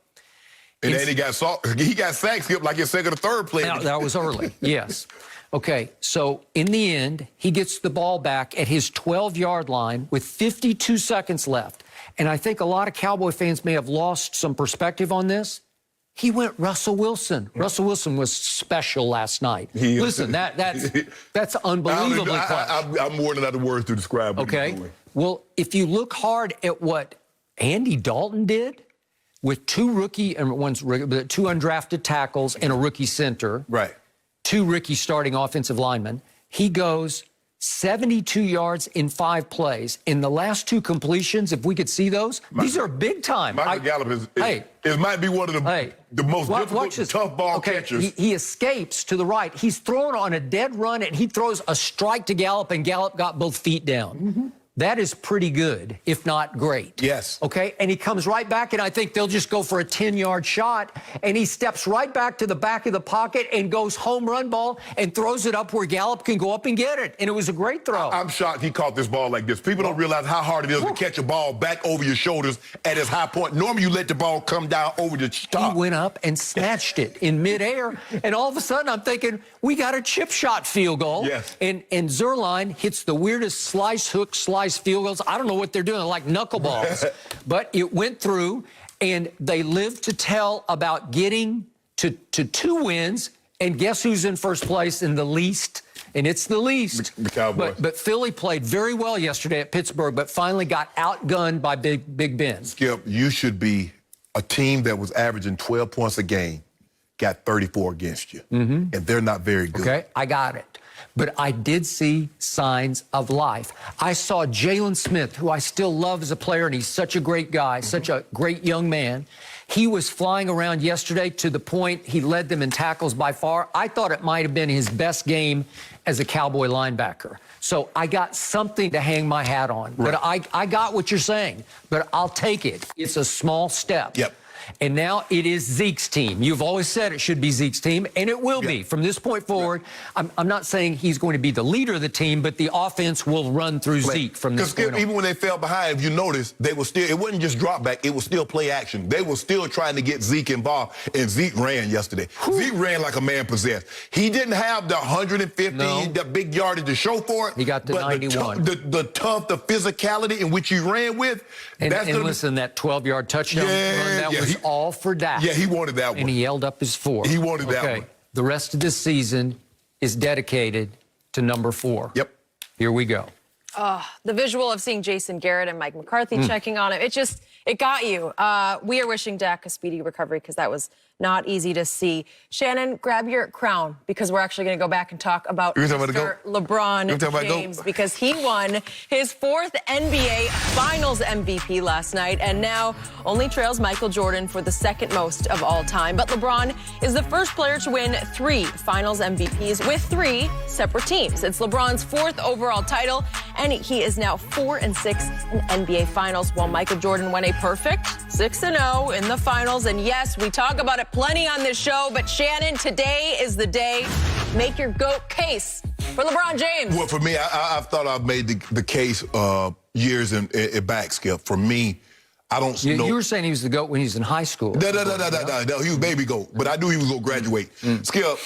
And then he got sacked, Skip, like his second or third play. Now, that was early, yes. Okay, so in the end, he gets the ball back at his 12-yard line with 52 seconds left. And I think a lot of Cowboy fans may have lost some perspective on this. He went Russell Wilson. Russell Wilson was special last night. Listen, that's unbelievably close. I'm more than other words to describe what he's doing. Well, if you look hard at what Andy Dalton did with two undrafted tackles and a rookie center, right? 2 rookie starting offensive linemen, he goes 72 yards in 5 plays. In the last 2 completions, if we could see those, these are big time. Michael Gallup might be one of the most difficult, tough ball catchers. He escapes to the right. He's thrown on a dead run, and he throws a strike to Gallup, and Gallup got both feet down. That is pretty good, if not great. Yes. Okay, and he comes right back, and I think they'll just go for a 10-yard shot, and he steps right back to the back of the pocket and goes home run ball and throws it up where Gallup can go up and get it, and it was a great throw. I'm shocked he caught this ball like this. People don't realize how hard it is to catch a ball back over your shoulders at its high point. Normally, you let the ball come down over the top. He went up and snatched it in midair, and all of a sudden, I'm thinking, we got a chip shot field goal. Yes. And Zerline hits the weirdest slice field goals. I don't know what they're doing, like knuckleballs. But it went through, and they lived to tell about getting to 2 wins. And guess who's in first place in the least? And it's the least. The Cowboys. But Philly played very well yesterday at Pittsburgh, but finally got outgunned by Big Ben. Skip, you should be a team that was averaging 12 points a game, got 34 against you. And they're not very good. Okay, I got it. But I did see signs of life. I saw Jalen Smith, who I still love as a player, and he's such a great guy, such a great young man. He was flying around yesterday to the point he led them in tackles by far. I thought it might have been his best game as a Cowboy linebacker. So I got something to hang my hat on. Right. But I got what you're saying, but I'll take it. It's a small step. Yep. And now it is Zeke's team. You've always said it should be Zeke's team, and it will be. From this point forward, I'm not saying he's going to be the leader of the team, but the offense will run through Zeke from this point on. Even when they fell behind, if you notice, they were still, it wasn't just drop back, it was still play action. They were still trying to get Zeke involved, and Zeke ran yesterday. Zeke ran like a man possessed. He didn't have the 150, the big yardage to show for it. He got the 91. The physicality in which he ran with. And listen, that 12-yard touchdown run, that was all for Dak. Yeah, he wanted that one. And he held up his 4. He wanted that one. The rest of this season is dedicated to number 4. Yep. Here we go. The visual of seeing Jason Garrett and Mike McCarthy checking on him, it got you. We are wishing Dak a speedy recovery because that was not easy to see. Shannon, grab your crown because we're actually going to go back and talk about Mr. LeBron James because he won his 4th NBA Finals MVP last night and now only trails Michael Jordan for the 2nd most of all time. But LeBron is the first player to win 3 Finals MVPs with 3 separate teams. It's LeBron's 4th overall title, and he is now 4-6 in NBA Finals, while Michael Jordan went a perfect 6-0 in the Finals. And yes, we talk about it plenty on this show, but Shannon, today is the day. Make your GOAT case for LeBron James. Well, for me, I've thought I've made the case years back, Skip. For me, I don't know. You were saying he was the GOAT when he was in high school. No, he was baby GOAT, but I knew he was going to graduate. Skip,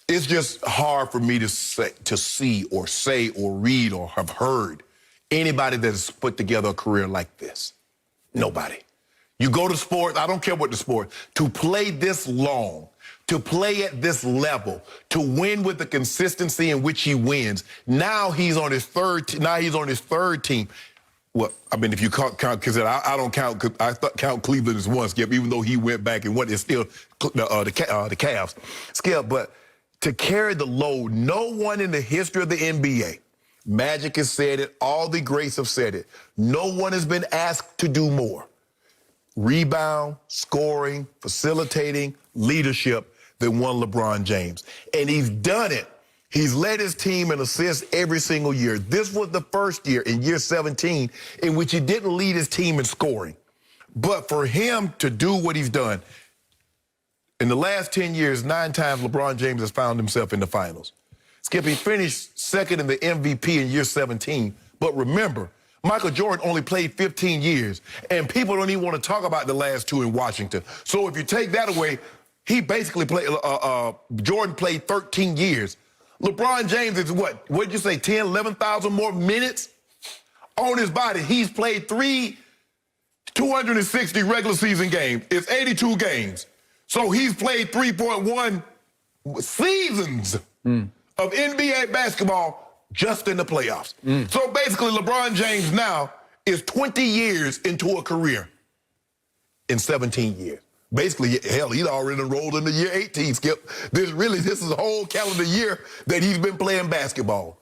it's just hard for me to see or say or read or have heard anybody that has put together a career like this. Nobody. You go to sports, I don't care what the sport, to play this long, to play at this level, to win with the consistency in which he wins. Now he's on his third team. Well, I mean, if you count, because I don't count, cause I count Cleveland as one, Skip, even though he went back and won, it's still the Cavs. Skip, but to carry the load, no one in the history of the NBA, Magic has said it, all the greats have said it, no one has been asked to do more. Rebound, scoring, facilitating, leadership than one LeBron James. And he's done it. He's led his team in assists every single year. This was the first year, in year 17, in which he didn't lead his team in scoring. But for him to do what he's done, In the last 10 years, 9 times LeBron James has found himself in the finals. Skip, he finished second in the MVP in year 17. But remember, Michael Jordan only played 15 years, and people don't even want to talk about the last 2 in Washington. So if you take that away, he basically played, Jordan played 13 years. LeBron James is what? What did you say, 10, 11,000 more minutes on his body? He's played 260 regular season games. It's 82 games. So he's played 3.1 seasons of NBA basketball just in the playoffs. So basically, LeBron James now is 20 years into a career in 17 years. Basically, hell, he's already enrolled in the year 18, Skip. This is a whole calendar year that he's been playing basketball.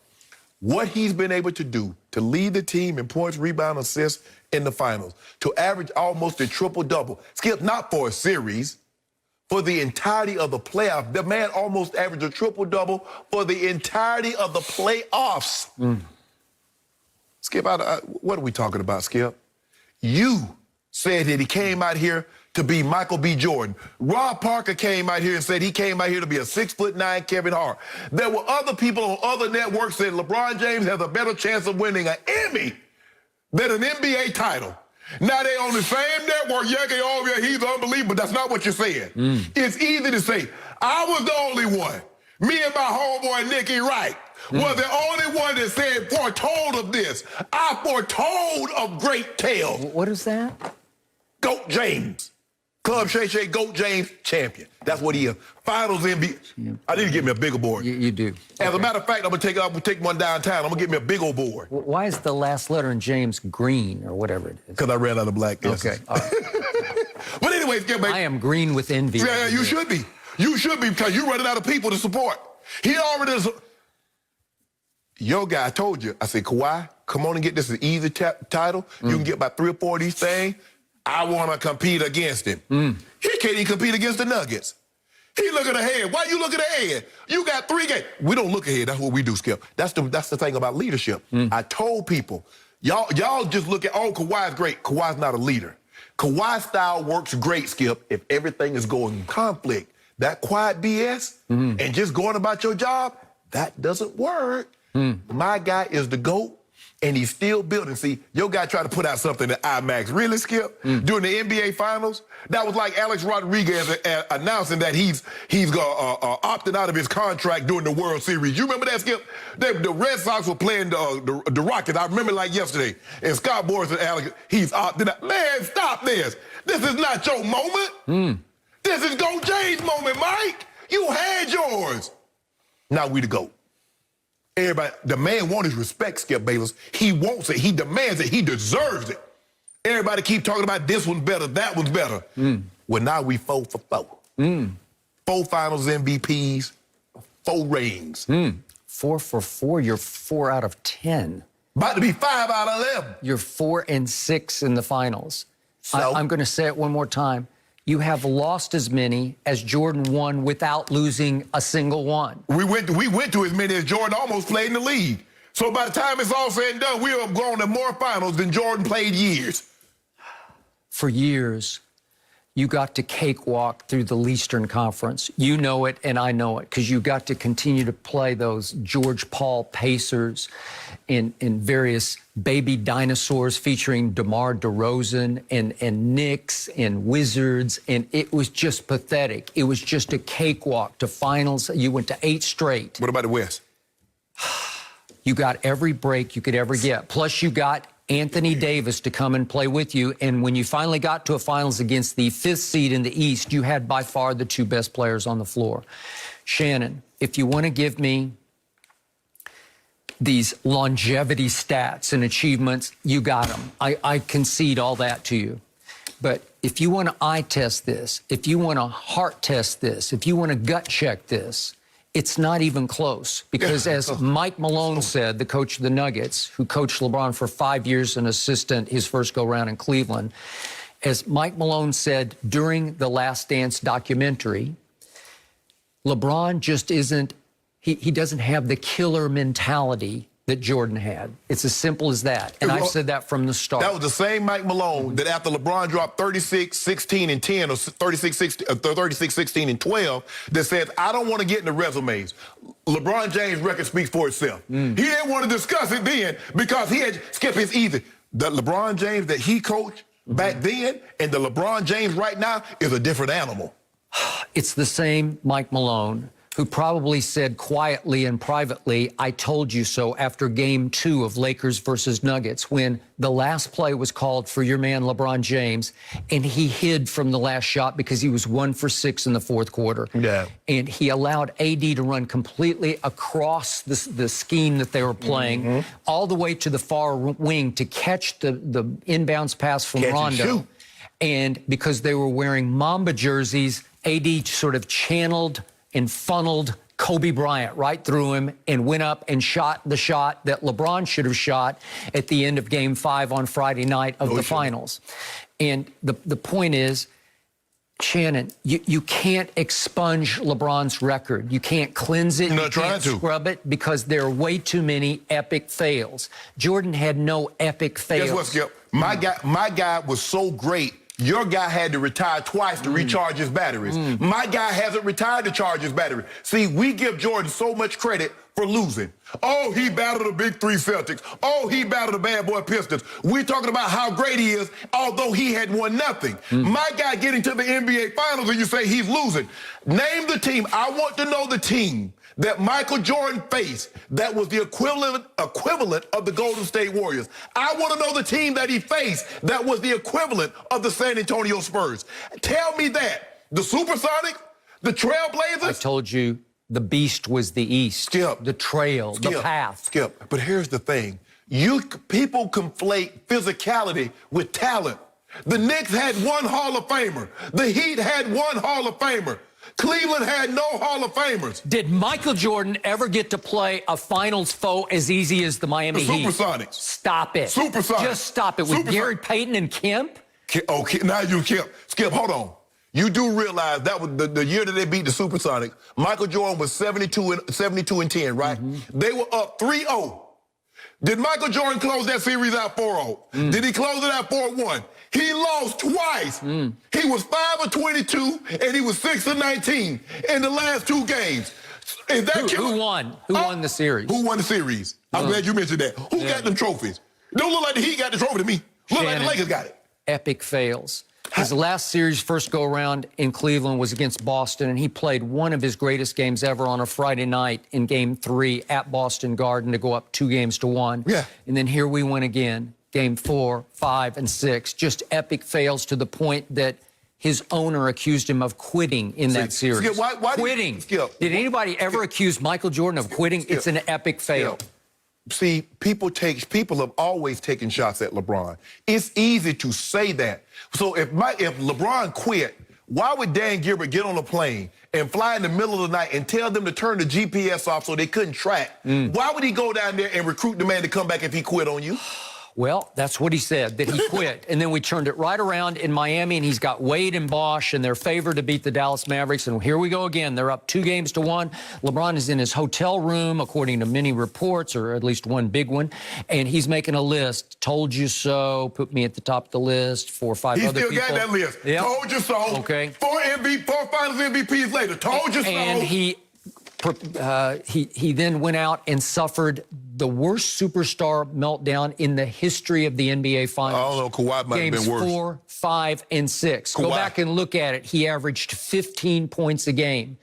What he's been able to do to lead the team in points, rebound, assists in the finals, to average almost a triple-double. Skip, not for a series, for the entirety of the playoff. The man almost averaged a triple-double for the entirety of the playoffs. Skip, what are we talking about, Skip? You said that he came out here to be Michael B. Jordan. Rob Parker came out here and said he came out here to be a 6'9" Kevin Hart. There were other people on other networks saying LeBron James has a better chance of winning an Emmy than an NBA title. Now they on the same network, he's unbelievable. That's not what you're saying. It's easy to say, I was the only one. Me and my homeboy Nicky Wright was the only one that said, foretold of this. I foretold of great tales. What is that? Goat James. Club Shay Shay, Goat James, champion. That's what he is. Finals MVP. I need to get me a bigger board. You do. As a matter of fact, I'm gonna take one downtown. I'm gonna get me a big old board. Why is the last letter in James green or whatever it is? Because I ran out of black. Okay. All right. But anyways, I am green with envy. Yeah, you should be. You should be, because you're running out of people to support. He already is. Your guy, I told you. I said, Kawhi, come on and get this an easy title. You can get about 3 or 4 of these things. I want to compete against him. He can't even compete against the Nuggets. He looking ahead. Why you looking ahead? You got 3 games. We don't look ahead. That's what we do, Skip. That's the thing about leadership. I told people, y'all just look at, oh, Kawhi's great. Kawhi's not a leader. Kawhi's style works great, Skip, if everything is going in conflict. That quiet BS and just going about your job, that doesn't work. My guy is the GOAT. And he's still building. See, your guy tried to put out something at IMAX. Really, Skip? During the NBA Finals? That was like Alex Rodriguez announcing that he's opting out of his contract during the World Series. You remember that, Skip? The Red Sox were playing the Rockets. I remember like yesterday. And Scott Boras and Alex, he's opting out. Man, stop this. This is not your moment. This is Goat James' moment, Mike. You had yours. Now we the GOAT. Everybody, the man wants his respect, Skip Bayless. He wants it. He demands it. He deserves it. Everybody keep talking about this one's better, that one's better. Well, now we 4 for 4. 4 finals MVPs, 4 rings. 4 for 4. You're 4 out of 10. About to be 5 out of 11. You're 4 and 6 in the finals. So? I'm going to say it one more time. You have lost as many as Jordan won without losing a single one. We went to as many as Jordan almost played in the league. So by the time it's all said and done, we have gone to more finals than Jordan played years. For years, you got to cakewalk through the Eastern Conference. You know it, and I know it, because you got to continue to play those George Paul Pacers in various baby dinosaurs featuring DeMar DeRozan and Knicks and Wizards, and it was just pathetic. It was just a cakewalk to finals. You went to 8 straight. What about the West? You got every break you could ever get. Plus, you got Anthony Davis to come and play with you. And when you finally got to a finals against the 5th seed in the East, you had by far the 2 best players on the floor. Shannon, if you want to give me these longevity stats and achievements, you got them. I concede all that to you. But if you want to eye test this, if you want to heart test this, if you want to gut check this, it's not even close. Because as Mike Malone said, the coach of the Nuggets, who coached LeBron for 5 years, an assistant his first go-round in Cleveland, as Mike Malone said during the Last Dance documentary, LeBron just isn't, he doesn't have the killer mentality that Jordan had. It's as simple as that. And I've said that from the start. That was the same Mike Malone that after LeBron dropped 36, 16, and 10, or 36, 16, and 12, that says, I don't want to get into resumes. LeBron James' record speaks for itself. He didn't want to discuss it then because he had, Skip, it's easy. The LeBron James that he coached back then and the LeBron James right now is a different animal. It's the same Mike Malone who probably said quietly and privately, I told you so, after game 2 of Lakers versus Nuggets, when the last play was called for your man LeBron James, and he hid from the last shot because he was 1 for 6 in the fourth quarter. Yeah. And he allowed AD to run completely across the scheme that they were playing, all the way to the far wing to catch the inbounds pass from Rondo. And because they were wearing Mamba jerseys, AD sort of channeled and funneled Kobe Bryant right through him and went up and shot the shot that LeBron should have shot at the end of Game 5 on Friday night of the finals. And the point is, Shannon, you can't expunge LeBron's record. You can't cleanse it. You can't scrub it because there are way too many epic fails. Jordan had no epic fails. Guess what, Skip? My guy was so great. Your guy had to retire twice to recharge his batteries. My guy hasn't retired to charge his battery. See, we give Jordan so much credit for losing. Oh, he battled the big 3 Celtics. Oh, he battled the bad boy Pistons. We're talking about how great he is, although he had won nothing. My guy getting to the NBA Finals and you say he's losing. Name the team. I want to know the team that Michael Jordan faced that was the equivalent of the Golden State Warriors. I want to know the team that he faced that was the equivalent of the San Antonio Spurs. Tell me that. The Supersonics? The Trailblazers? I told you the beast was the East. Skip. The trail, the path. Skip. But here's the thing. People conflate physicality with talent. The Knicks had 1 Hall of Famer. The Heat had 1 Hall of Famer. Cleveland had no Hall of Famers. Did Michael Jordan ever get to play a finals foe as easy as the Miami Heat? Supersonics. Stop it. Supersonics. Just stop it. With Gary Payton and Kemp? Okay, now you Kemp. Skip, hold on. You do realize that was the year that they beat the Supersonics. Michael Jordan was 72 and 10, right? They were up 3-0. Did Michael Jordan close that series out 4-0? Did he close it out 4-1? He lost twice. He was 5 of 22, and he was 6 of 19 in the last 2 games. Is that who won? Who won the series? Who won the series? I'm glad you mentioned that. Who got them trophies? Don't look like the Heat got the trophy to me. Look like the Lakers got it. Epic fails. His last series, first go-around in Cleveland, was against Boston, and he played one of his greatest games ever on a Friday night in Game 3 at Boston Garden to go up 2-1. Yeah. And then here we went again. Game 4, 5, and 6, just epic fails to the point that his owner accused him of quitting in that series. Skip, why quitting. Did anybody ever accuse Michael Jordan of quitting? It's an epic fail. See, people have always taken shots at LeBron. It's easy to say that. So if LeBron quit, why would Dan Gilbert get on a plane and fly in the middle of the night and tell them to turn the GPS off so they couldn't track? Why would he go down there and recruit the man to come back if he quit on you? Well, that's what he said, that he quit. And then we turned it right around in Miami, and he's got Wade and Bosch, and they're favored to beat the Dallas Mavericks. And here we go again. They're up 2-1. LeBron is in his hotel room, according to many reports, or at least one big one, and he's making a list. Told you so. Put me at the top of the list. 4 or 5 other people. He still got that list. Yep. Told you so. Okay. 4 Finals MVPs later. Told you so. And he then went out and suffered the worst superstar meltdown in the history of the NBA Finals. I don't know, Kawhi might have been worse. Games 4, 5, and 6. Go back and look at it. He averaged 15 points a game.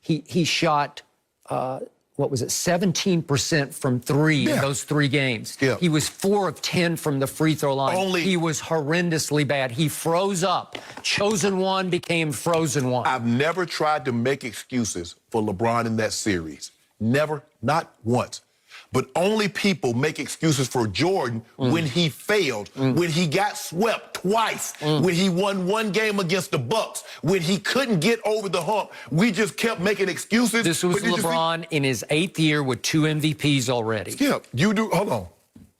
He shot, 17% from 3 in those 3 games. Yeah. He was 4 of 10 from the free throw line. He was horrendously bad. He froze up. Chosen one became frozen one. I've never tried to make excuses for LeBron in that series. Never, not once. But only people make excuses for Jordan when he failed, when he got swept twice, when he won 1 game against the Bucks, when he couldn't get over the hump. We just kept making excuses. This was LeBron in his 8th year with 2 MVPs already. Skip, hold on.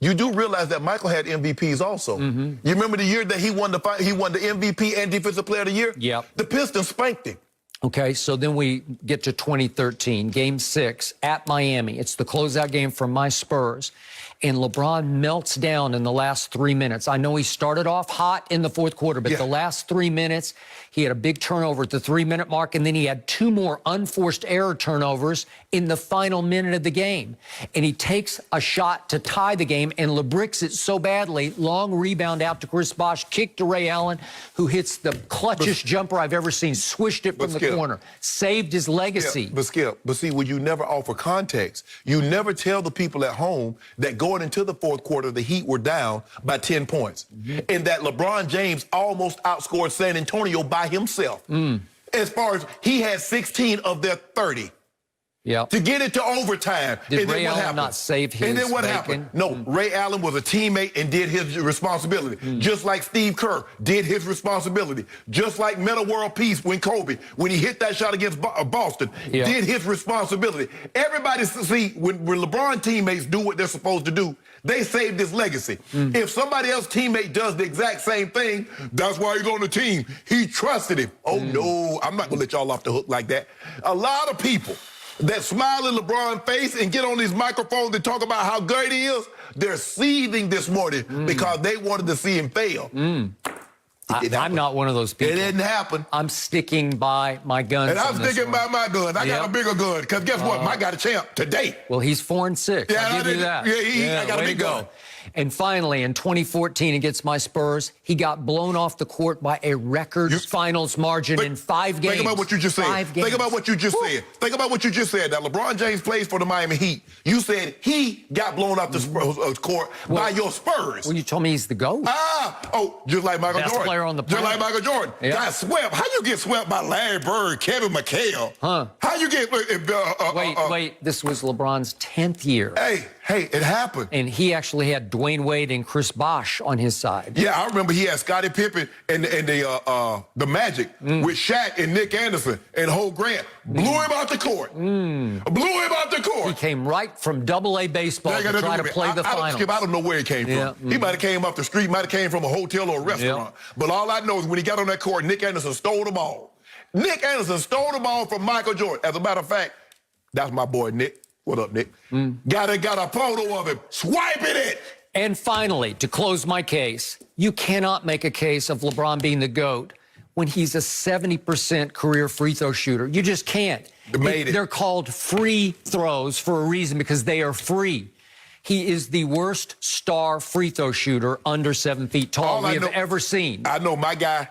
You do realize that Michael had MVPs also. You remember the year that he won the MVP and Defensive Player of the Year? Yep. The Pistons spanked him. Okay, so then we get to 2013, Game 6 at Miami. It's the closeout game for my Spurs. And LeBron melts down in the last 3 minutes. I know he started off hot in the fourth quarter, but the last 3 minutes, he had a big turnover at the 3-minute mark, and then he had 2 more unforced error turnovers in the final minute of the game. And he takes a shot to tie the game and LeBricks it so badly, long rebound out to Chris Bosh, kick to Ray Allen, who hits the clutchest jumper I've ever seen, swished it from the corner, saved his legacy. But see, when you never offer context, you never tell the people at home that going into the fourth quarter, the Heat were down by 10 points. And that LeBron James almost outscored San Antonio by himself. As far as he had 16 of their 30. To get it to overtime. Did Ray Allen not save his? And then what happened? No, Ray Allen was a teammate and did his responsibility. Just like Steve Kerr did his responsibility. Just like Metta World Peace when Kobe, when he hit that shot against Boston, did his responsibility. Everybody see, when LeBron teammates do what they're supposed to do, they saved his legacy. If somebody else's teammate does the exact same thing, that's why he's on the team. He trusted him. Oh, no, I'm not going to let y'all off the hook like that. A lot of people that smile in LeBron's face and get on these microphones and talk about how great he is, they're seething this morning because they wanted to see him fail. I'm not one of those people. It didn't happen. I'm sticking by my guns. And I'm sticking by my gun. I got a bigger gun. Because guess what? I got a champ today. Well, he's 4-6. Yeah, I'll give you that. Yeah, I got a big gun. And finally, in 2014 against my Spurs, he got blown off the court by a record finals margin in 5 games. Think about what you just said. Think about what you just said. Think about what you just said. Now, LeBron James plays for the Miami Heat. You said he got blown off the Spurs court by your Spurs. Well, you told me he's the GOAT. Just like Michael Jordan. Best player on the planet. Just like Michael Jordan. Got swept. How you get swept by Larry Bird, Kevin McHale? How you get... Wait. This was LeBron's 10th year. Hey, it happened. And he actually had Dwayne Wade and Chris Bosh on his side. Yeah, I remember he had Scottie Pippen and the Magic with Shaq and Nick Anderson and Ho Grant. Blew him out the court. Blew him out the court. He came right from AA baseball to try to play the finals. I don't know where he came from. He might have came off the street, might have came from a hotel or a restaurant. But all I know is when he got on that court, Nick Anderson stole the ball. Nick Anderson stole the ball from Michael Jordan. As a matter of fact, that's my boy, Nick. What up, Nick? Got a photo of him swiping it. And finally, to close my case, you cannot make a case of LeBron being the GOAT when he's a 70% career free throw shooter. You just can't. They're called free throws for a reason because they are free. He is the worst star free throw shooter under 7 feet tall we have ever seen. I know my guy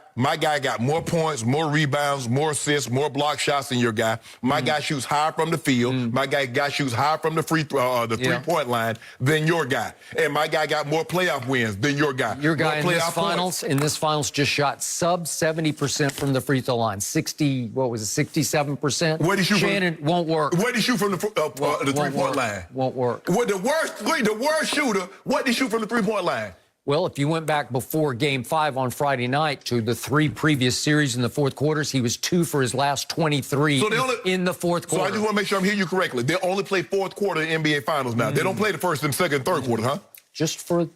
got more points, more rebounds, more assists, more block shots than your guy. My guy shoots high from the field. My guy shoots high from the three-point line than your guy. And my guy got more playoff wins than your guy. Your guy in this finals just shot sub 70% from the free throw line. 67%? Where did he shoot? Shannon won't work. Where did he shoot from the three-point line? Won't work. The worst shooter, what did he shoot from the three-point line? Well, if you went back before Game 5 on Friday night to the 3 previous series in the fourth quarters, he was 2 for his last 23 in the fourth quarter. So I just want to make sure I'm hearing you correctly. They only play fourth quarter in NBA Finals now. They don't play the first and second and third quarter, huh? Just for the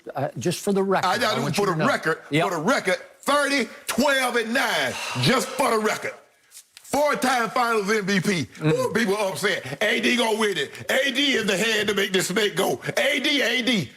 record. I got for the record, 30, 12, and 9. Just for the record. 4-time Finals MVP. People upset. AD gonna win it. AD is the hand to make this snake go. AD.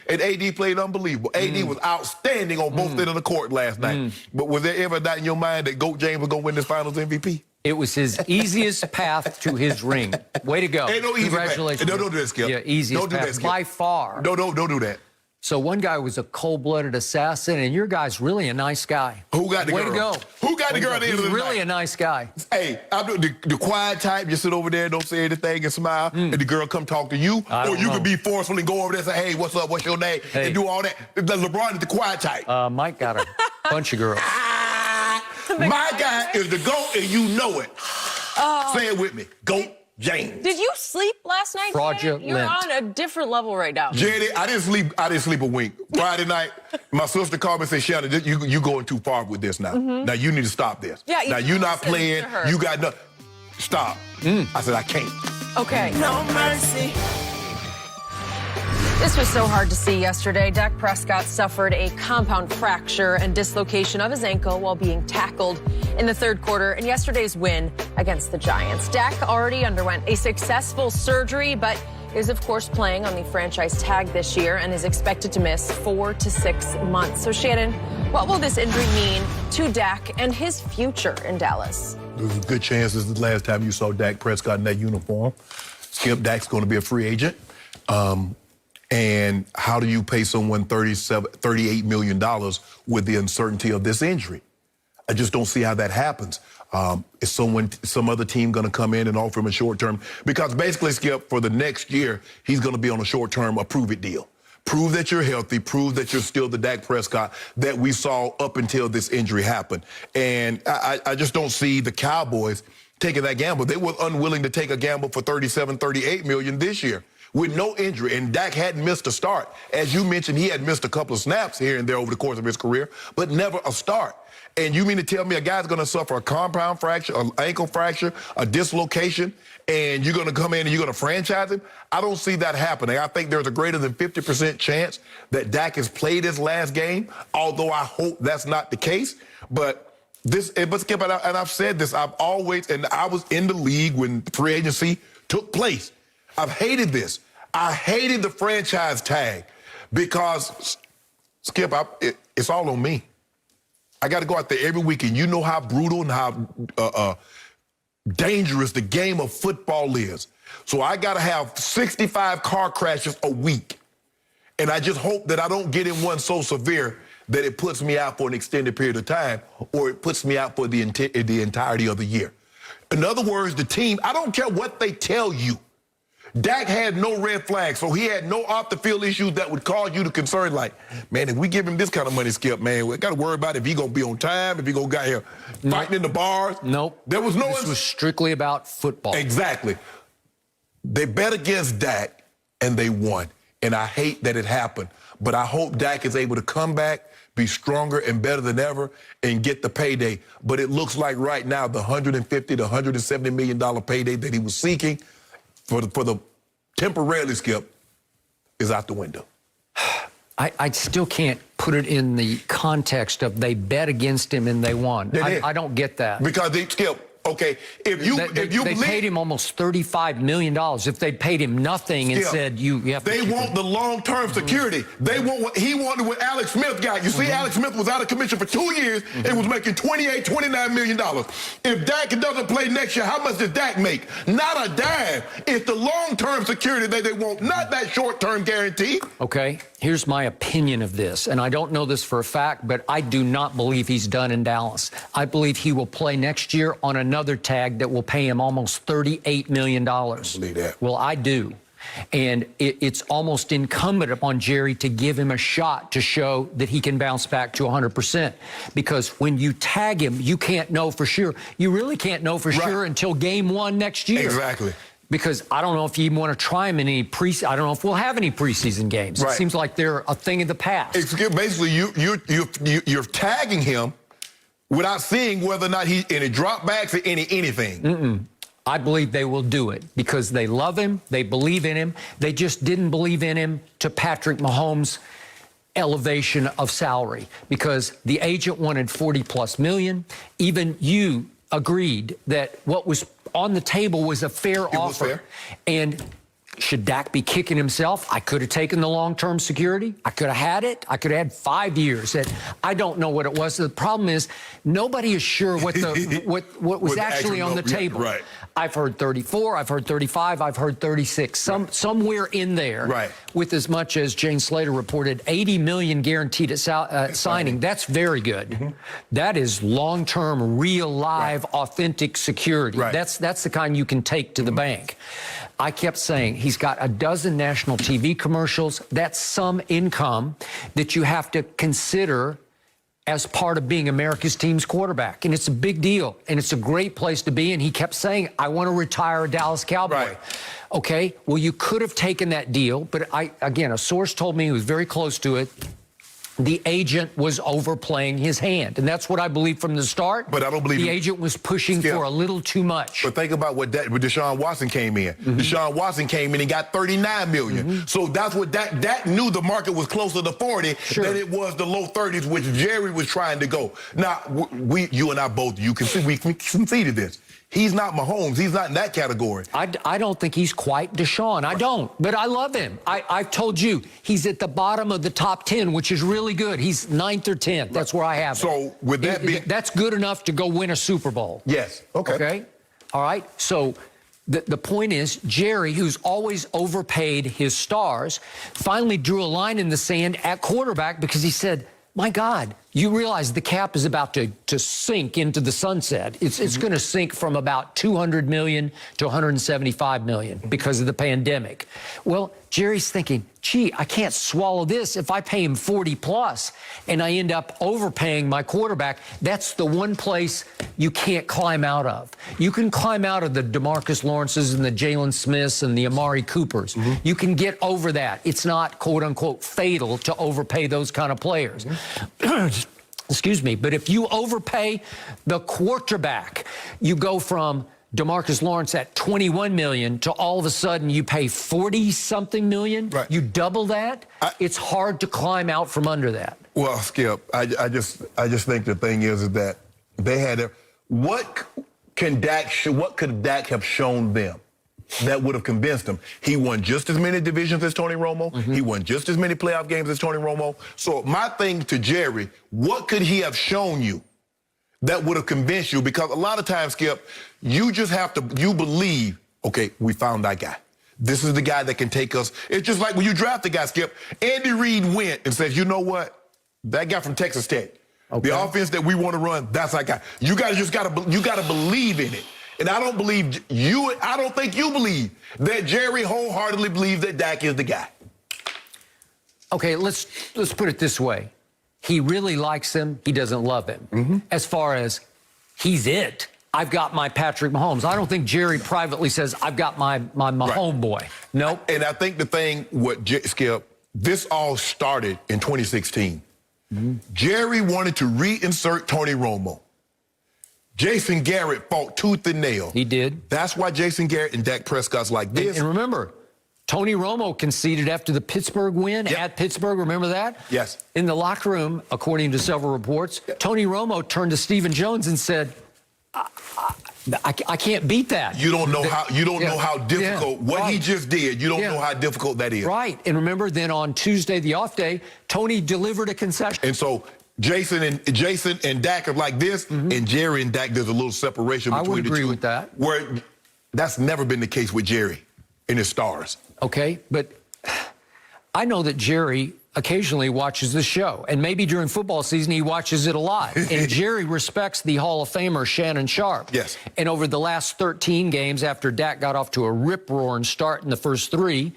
And AD played unbelievable. AD was outstanding on both ends of the court last night. But was there ever a doubt in your mind that GOAT James was gonna win this Finals MVP? It was his easiest path to his ring. Way to go. Ain't no easy Congratulations. Don't do that, Skip. Yeah, easiest don't do path that, Skip. by far. Don't do that. So one guy was a cold-blooded assassin, and your guy's really a nice guy. Who got the girl? Way to go. Who got the girl at the end of the night? He's really a nice guy. Hey, I'm the quiet type. You sit over there, don't say anything, and smile, and the girl come talk to you. Or you could be forceful and go over there and say, hey, what's up, what's your name? And do all that. LeBron is the quiet type. Mike got a bunch of girls. My guy is the GOAT, and you know it. Say it with me. GOAT James. Did you sleep last night? Fraudulent. You're on a different level right now. Jenny, I didn't sleep a wink. Friday night, my sister called me and said, Shannon, you going too far with this now. Now you need to stop this. Yeah, now you're not playing. You got nothing. Stop. I said, I can't. Okay. No mercy. This was so hard to see yesterday. Dak Prescott suffered a compound fracture and dislocation of his ankle while being tackled in the third quarter in yesterday's win against the Giants. Dak already underwent a successful surgery, but is, of course, playing on the franchise tag this year and is expected to miss 4 to 6 months. So, Shannon, what will this injury mean to Dak and his future in Dallas? There's a good chance this is the last time you saw Dak Prescott in that uniform. Skip, Dak's going to be a free agent. And how do you pay someone $38 million with the uncertainty of this injury? I just don't see how that happens. Is some other team going to come in and offer him a short term? Because basically, Skip, for the next year, he's going to be on a short term approve-it deal. Prove that you're healthy. Prove that you're still the Dak Prescott that we saw up until this injury happened. And I just don't see the Cowboys taking that gamble. They were unwilling to take a gamble for $38 million this year with no injury. And Dak hadn't missed a start. As you mentioned, he had missed a couple of snaps here and there over the course of his career, but never a start. And you mean to tell me a guy's going to suffer a compound fracture, an ankle fracture, a dislocation, and you're going to come in and you're going to franchise him? I don't see that happening. I think there's a greater than 50% chance that Dak has played his last game, although I hope that's not the case. But Skip, and I've said this, I've always, and I was in the league when free agency took place. I've hated this. I hated the franchise tag because, Skip, it's all on me. I got to go out there every week, and you know how brutal and how dangerous the game of football is. So I got to have 65 car crashes a week. And I just hope that I don't get in one so severe that it puts me out for an extended period of time, or it puts me out for the entirety of the year. In other words, the team, I don't care what they tell you. Dak had no red flags, so he had no off-the-field issues that would cause you to concern, like, man, if we give him this kind of money, Skip, man, we got to worry about if he going to be on time, if he going to get here fighting in the bars. Nope. There was no... This was strictly about football. Exactly. They bet against Dak, and they won. And I hate that it happened. But I hope Dak is able to come back, be stronger and better than ever, and get the payday. But it looks like right now the $150 to $170 million payday that he was seeking for the temporarily, Skip, is out the window. I still can't put it in the context of they bet against him and they won. I don't get that. Because they, Skip, okay, they paid him almost $35 million. If they paid him nothing and said you have to... They want the long-term security. They want what he wanted what Alex Smith got. You see, Alex Smith was out of commission for 2 years and was making $29 million. If Dak doesn't play next year, how much does Dak make? Not a dime. It's the long-term security that they want, not that short-term guarantee. Okay, here's my opinion of this, and I don't know this for a fact, but I do not believe he's done in Dallas. I believe he will play next year on another tag that will pay him almost $38 million. I believe that. Well, I do. And it's almost incumbent upon Jerry to give him a shot to show that he can bounce back to 100%. Because when you tag him, you can't know for sure. You really can't know for sure until game 1 next year. Exactly. Because I don't know if you even want to try him in any I don't know if we'll have any preseason games. It seems like they're a thing of the past. Basically, you're tagging him without seeing whether or not he's any dropbacks or anything. I believe they will do it because they love him. They believe in him. They just didn't believe in him to Patrick Mahomes' elevation of salary because the agent wanted $40+ million. Even you agreed that what was on the table was a fair offer. Fair. And should Dak be kicking himself? I could have taken the long-term security. I could have had it. I could have had 5 years. I don't know what it was. The problem is nobody is sure what was actually on the table. Right. I've heard 34. I've heard 35. I've heard 36. Somewhere in there. Right. With as much as Jane Slater reported, $80 million guaranteed at signing. That's very good. That is long-term, real, live, authentic security. That's the kind you can take to the bank. I kept saying he's got a dozen national TV commercials. That's some income that you have to consider as part of being America's team's quarterback. And it's a big deal. And it's a great place to be. And he kept saying, I want to retire a Dallas Cowboy. Okay, well, you could have taken that deal. But again, a source told me he was very close to it. the agent was overplaying his hand. And that's what I believe from the start. But I don't believe the agent was pushing for a little too much. But think about when Deshaun Watson came in. Deshaun Watson came in and got $39 million. So that's what Dak knew the market was closer to 40 than it was the low 30s, which Jerry was trying to go. Now, you and I both, we conceded this. He's not Mahomes. He's not in that category. I don't think he's quite Deshaun. I don't. But I love him. I've told you, he's at the bottom of the top 10, which is really good. He's 9th or 10th. That's where I have him. So with that being... That's good enough to go win a Super Bowl. Yes. Okay. All right? So the point is, Jerry, who's always overpaid his stars, finally drew a line in the sand at quarterback because he said, my God, you realize the cap is about to sink into the sunset. It's going to sink from about $200 million to $175 million because of the pandemic. Well, Jerry's thinking, gee, I can't swallow this. If I pay him 40 plus and I end up overpaying my quarterback, that's the one place you can't climb out of. You can climb out of the DeMarcus Lawrences and the Jalen Smiths and the Amari Coopers. You can get over that. It's not, quote unquote, fatal to overpay those kind of players. Excuse me. But if you overpay the quarterback, you go from DeMarcus Lawrence at $21 million to all of a sudden you pay 40-something million. Right. You double that. It's hard to climb out from under that. Well, Skip, I just think the thing is that they had what could Dak have shown them that would have convinced him? He won just as many divisions as Tony Romo. He won just as many playoff games as Tony Romo. So my thing to Jerry, what could he have shown you that would have convinced you? Because a lot of times, Skip, you just have to, you believe, okay, we found that guy. This is the guy that can take us. It's just like when you draft a guy, Skip, Andy Reid went and says, you know what? That guy from Texas Tech, the offense that we want to run, that's that guy. You guys just got to believe in it. And I don't think you believe that Jerry wholeheartedly believes that Dak is the guy. Okay, let's put it this way. He really likes him. He doesn't love him. As far as he's it. I've got my Patrick Mahomes. I don't think Jerry privately says, I've got my Mahomes boy. Nope. And I think the thing, Skip, this all started in 2016. Jerry wanted to reinsert Tony Romo. Jason Garrett fought tooth and nail. He did. That's why Jason Garrett and Dak Prescott's like this. And remember, Tony Romo conceded after the Pittsburgh win at Pittsburgh. Remember that? Yes. In the locker room, according to several reports, Tony Romo turned to Stephen Jones and said, I can't beat that. You don't know how difficult what he just did. You don't know how difficult that is. Right. And remember, then on Tuesday, the off day, Tony delivered a concession. And so Jason and Dak are like this, and Jerry and Dak, there's a little separation between the two. I would agree with that. Where that's never been the case with Jerry and his stars. Okay, but I know that Jerry occasionally watches the show, and maybe during football season he watches it a lot. And Jerry respects the Hall of Famer Shannon Sharpe. Yes. And over the last 13 games, after Dak got off to a rip-roaring start in the first 3,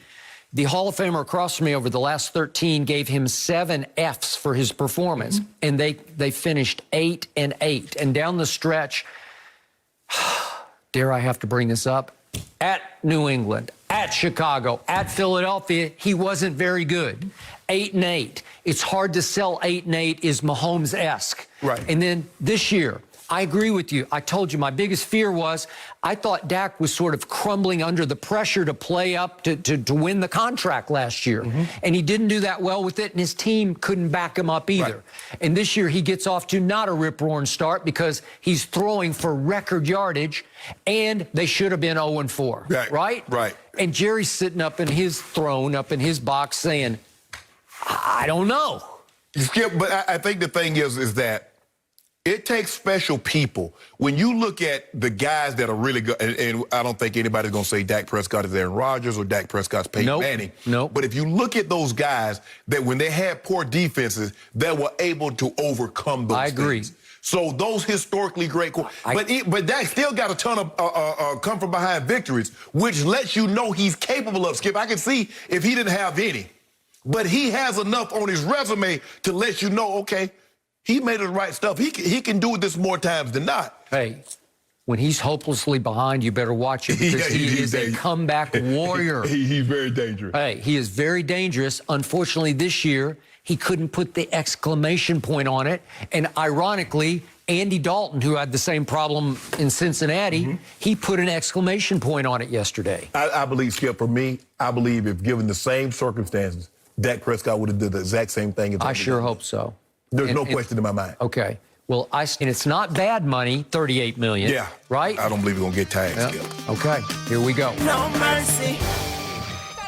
the Hall of Famer across from me over the last 13 gave him 7 Fs for his performance, and they finished 8-8. And down the stretch, dare I have to bring this up, at New England, at Chicago, at Philadelphia, he wasn't very good. 8-8. It's hard to sell 8-8 is Mahomes-esque. Right. And then this year, I agree with you. I told you my biggest fear was I thought Dak was sort of crumbling under the pressure to play up to win the contract last year. And he didn't do that well with it, and his team couldn't back him up either. Right. And this year he gets off to not a rip-roaring start because he's throwing for record yardage, and they should have been 0-4. Right? Right. And Jerry's sitting up in his throne, up in his box saying, I don't know. Skip, but I think the thing is that it takes special people. When you look at the guys that are really good, and I don't think anybody's going to say Dak Prescott is Aaron Rodgers or Dak Prescott's Peyton Manning. Nope. But if you look at those guys that when they had poor defenses, they were able to overcome those things. So those historically great, but Dak still got a ton of come from behind victories, which lets you know he's capable of. Skip, I can see if he didn't have any, but he has enough on his resume to let you know, okay, he made the right stuff. He can do this more times than not. Hey, when he's hopelessly behind, you better watch it because he is a comeback warrior. He's very dangerous. Hey, he is very dangerous. Unfortunately, this year, he couldn't put the exclamation point on it. And ironically, Andy Dalton, who had the same problem in Cincinnati, he put an exclamation point on it yesterday. I believe, Skip, for me, I believe if given the same circumstances, Dak Prescott would have did the exact same thing. I sure hope so. There's no question in my mind. Okay. Well, and it's not bad money, $38 million. Yeah. Right? I don't believe we're going to get taxed, Skip. Okay. Here we go. No mercy.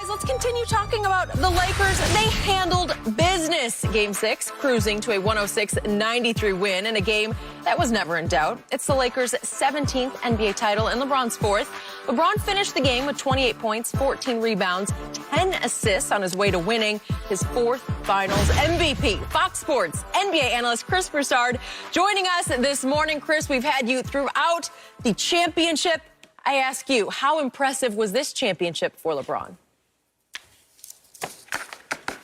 Let's continue talking about the Lakers. They handled business. Game 6, cruising to a 106-93 win in a game that was never in doubt. It's the Lakers' 17th NBA title and LeBron's 4th. LeBron finished the game with 28 points, 14 rebounds, 10 assists on his way to winning his 4th Finals MVP. Fox Sports NBA analyst Chris Broussard joining us this morning. Chris, we've had you throughout the championship. I ask you, how impressive was this championship for LeBron?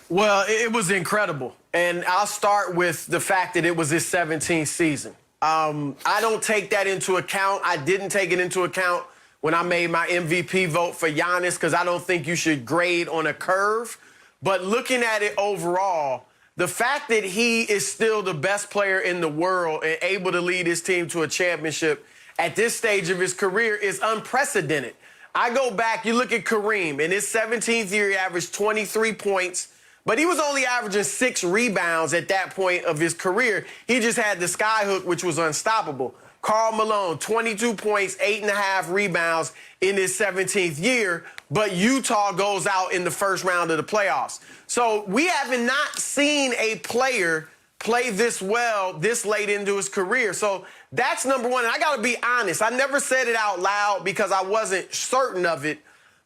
Well, it was incredible. And I'll start with the fact that it was his 17th season. I don't take that into account. I didn't take it into account when I made my MVP vote for Giannis because I don't think you should grade on a curve. But looking at it overall, the fact that he is still the best player in the world and able to lead his team to a championship at this stage of his career is unprecedented. I go back, you look at Kareem. In his 17th year, he averaged 23 points. But he was only averaging 6 rebounds at that point of his career. He just had the skyhook, which was unstoppable. Karl Malone, 22 points, 8.5 rebounds in his 17th year. But Utah goes out in the first round of the playoffs. So we haven't not seen a player play this well this late into his career. So that's number one. And I got to be honest. I never said it out loud because I wasn't certain of it.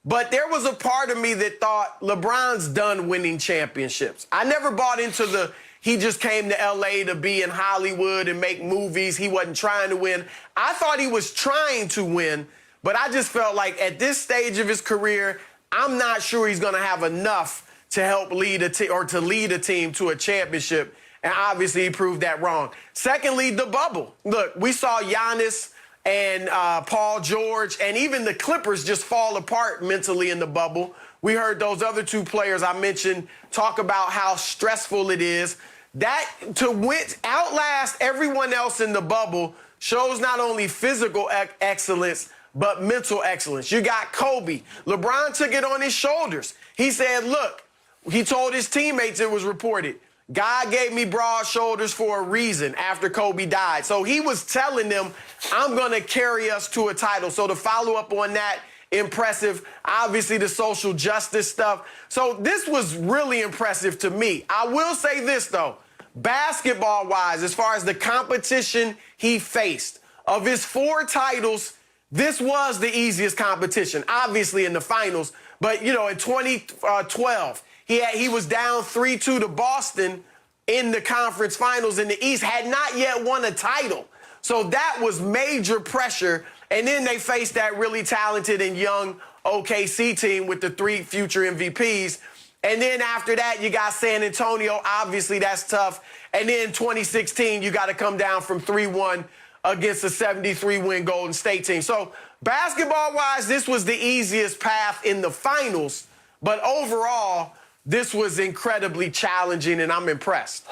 But there was a part of me that thought LeBron's done winning championships. I never bought into he just came to L.A. to be in Hollywood and make movies. He wasn't trying to win. I thought he was trying to win, but I just felt like at this stage of his career, I'm not sure he's going to have enough to help lead a team or to lead a team to a championship. And obviously he proved that wrong. Secondly, the bubble. Look, we saw Giannis and Paul George, and even the Clippers just fall apart mentally in the bubble. We heard those other 2 players I mentioned talk about how stressful it is. That to outlast everyone else in the bubble shows not only physical excellence, but mental excellence. You got Kobe. LeBron took it on his shoulders. He said, look, he told his teammates, it was reported, God gave me broad shoulders for a reason after Kobe died. So he was telling them, I'm going to carry us to a title. So to follow up on that, impressive. Obviously, the social justice stuff. So this was really impressive to me. I will say this, though. Basketball-wise, as far as the competition he faced, of his 4 titles, this was the easiest competition, obviously in the finals. But, you know, in 2012, he was down 3-2 to Boston in the conference finals in the East, had not yet won a title. So that was major pressure. And then they faced that really talented and young OKC team with the 3 future MVPs. And then after that, you got San Antonio. Obviously, that's tough. And then 2016, you got to come down from 3-1 against a 73-win Golden State team. So basketball-wise, this was the easiest path in the finals. But overall, this was incredibly challenging, and I'm impressed.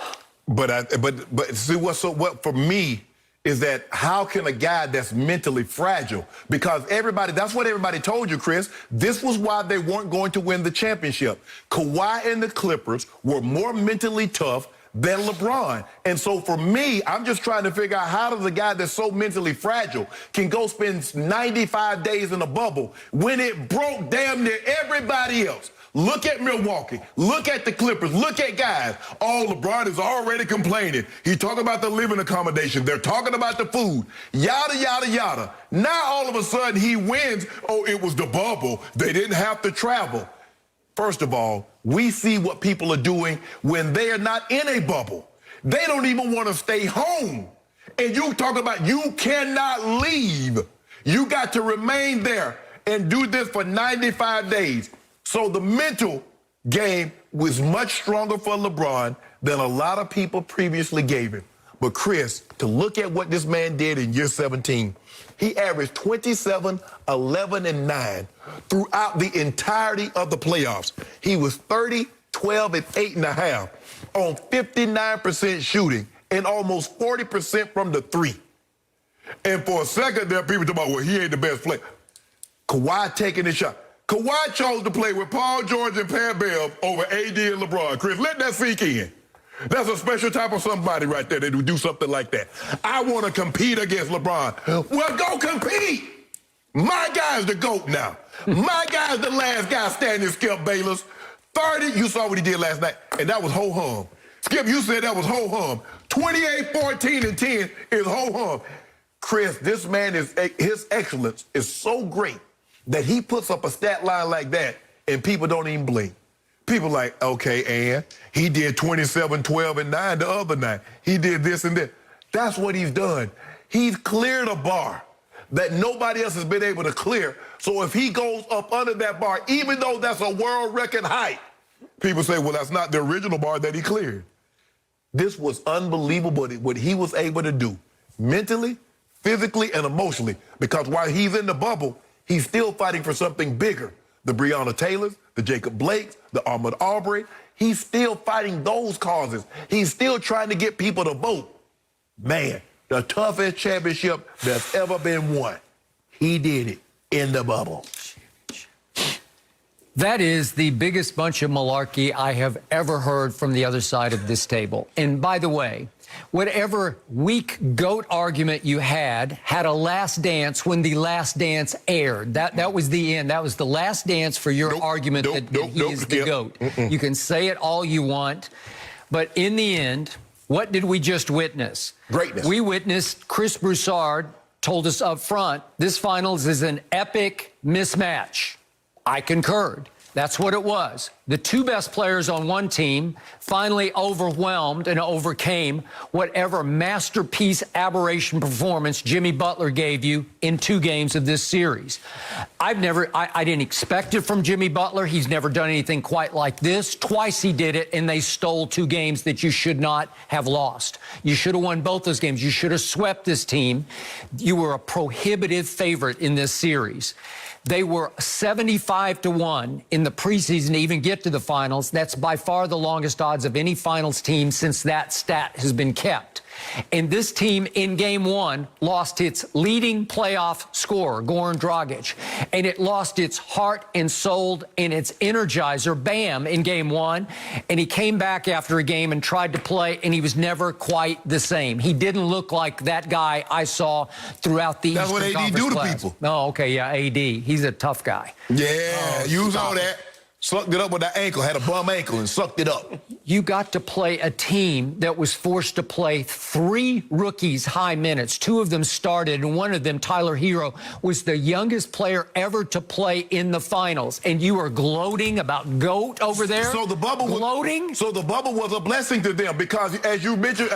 But see what for me is that how can a guy that's mentally fragile, because that's what everybody told you, Chris. This was why they weren't going to win the championship. Kawhi and the Clippers were more mentally tough than LeBron. And so for me, I'm just trying to figure out how does a guy that's so mentally fragile can go spend 95 days in a bubble when it broke damn near everybody else. Look at Milwaukee. Look at the Clippers. Look at guys. Oh, LeBron is already complaining. He's talking about the living accommodation. They're talking about the food. Yada, yada, yada. Now, all of a sudden, he wins. Oh, it was the bubble. They didn't have to travel. First of all, we see what people are doing when they are not in a bubble. They don't even want to stay home. And you talk about you cannot leave. You got to remain there and do this for 95 days. So the mental game was much stronger for LeBron than a lot of people previously gave him. But Chris, to look at what this man did in year 17, he averaged 27, 11, and 9 throughout the entirety of the playoffs. He was 30, 12 and 8.5 on 59% shooting and almost 40% from the three. And for a second there, people talk about, well, he ain't the best player. Kawhi taking his shot. Kawhi chose to play with Paul George and Pat Bev over AD and LeBron. Chris, let that sink in. That's a special type of somebody right there that would do something like that. I want to compete against LeBron. Well, go compete. My guy's the GOAT now. My guy's the last guy standing, Skip Bayless. 30, you saw what he did last night, and that was ho-hum. Skip, you said that was ho-hum. 28, 14, and 10 is ho-hum. Chris, this man, his excellence is so great that he puts up a stat line like that, and people don't even blink. People like, okay, and he did 27, 12, and 9 the other night. He did this and that. That's what he's done. He's cleared a bar that nobody else has been able to clear. So if he goes up under that bar, even though that's a world record height, people say, well, that's not the original bar that he cleared. This was unbelievable what he was able to do mentally, physically, and emotionally, because while he's in the bubble, he's still fighting for something bigger. The Breonna Taylors, the Jacob Blakes, the Ahmaud Arbery, he's still fighting those causes. He's still trying to get people to vote. Man, the toughest championship that's ever been won. He did it in the bubble. That is the biggest bunch of malarkey I have ever heard from the other side of this table. And by the way, whatever weak GOAT argument you had a last dance when the last dance aired. That was the end. That was the last dance for your argument that he is the GOAT. You can say it all you want, but in the end, what did we just witness? Greatness. We witnessed Chris Broussard told us up front, this finals is an epic mismatch. I concurred. That's what it was. The two best players on one team finally overwhelmed and overcame whatever masterpiece aberration performance Jimmy Butler gave you in 2 games of this series. I didn't expect it from Jimmy Butler. He's never done anything quite like this. Twice he did it, and they stole 2 games that you should not have lost. You should have won both those games. You should have swept this team. You were a prohibitive favorite in this series. They were 75-1 in the preseason to even get to the finals. That's by far the longest odds of any finals team since that stat has been kept. And this team in Game 1 lost its leading playoff scorer, Goran Dragic, and it lost its heart and soul and its energizer, Bam, in Game 1. And he came back after a game and tried to play, and he was never quite the same. He didn't look like that guy I saw throughout the Eastern Conference. That's what AD do to people. Oh, okay, yeah, AD. He's a tough guy. Yeah, you know that. Sucked it up with that ankle, had a bum ankle and sucked it up. You got to play a team that was forced to play 3 rookies high minutes. 2 of them started, and one of them, Tyler Hero, was the youngest player ever to play in the finals. And you are gloating about GOAT over there? So the bubble So the bubble was a blessing to them because, as you mentioned,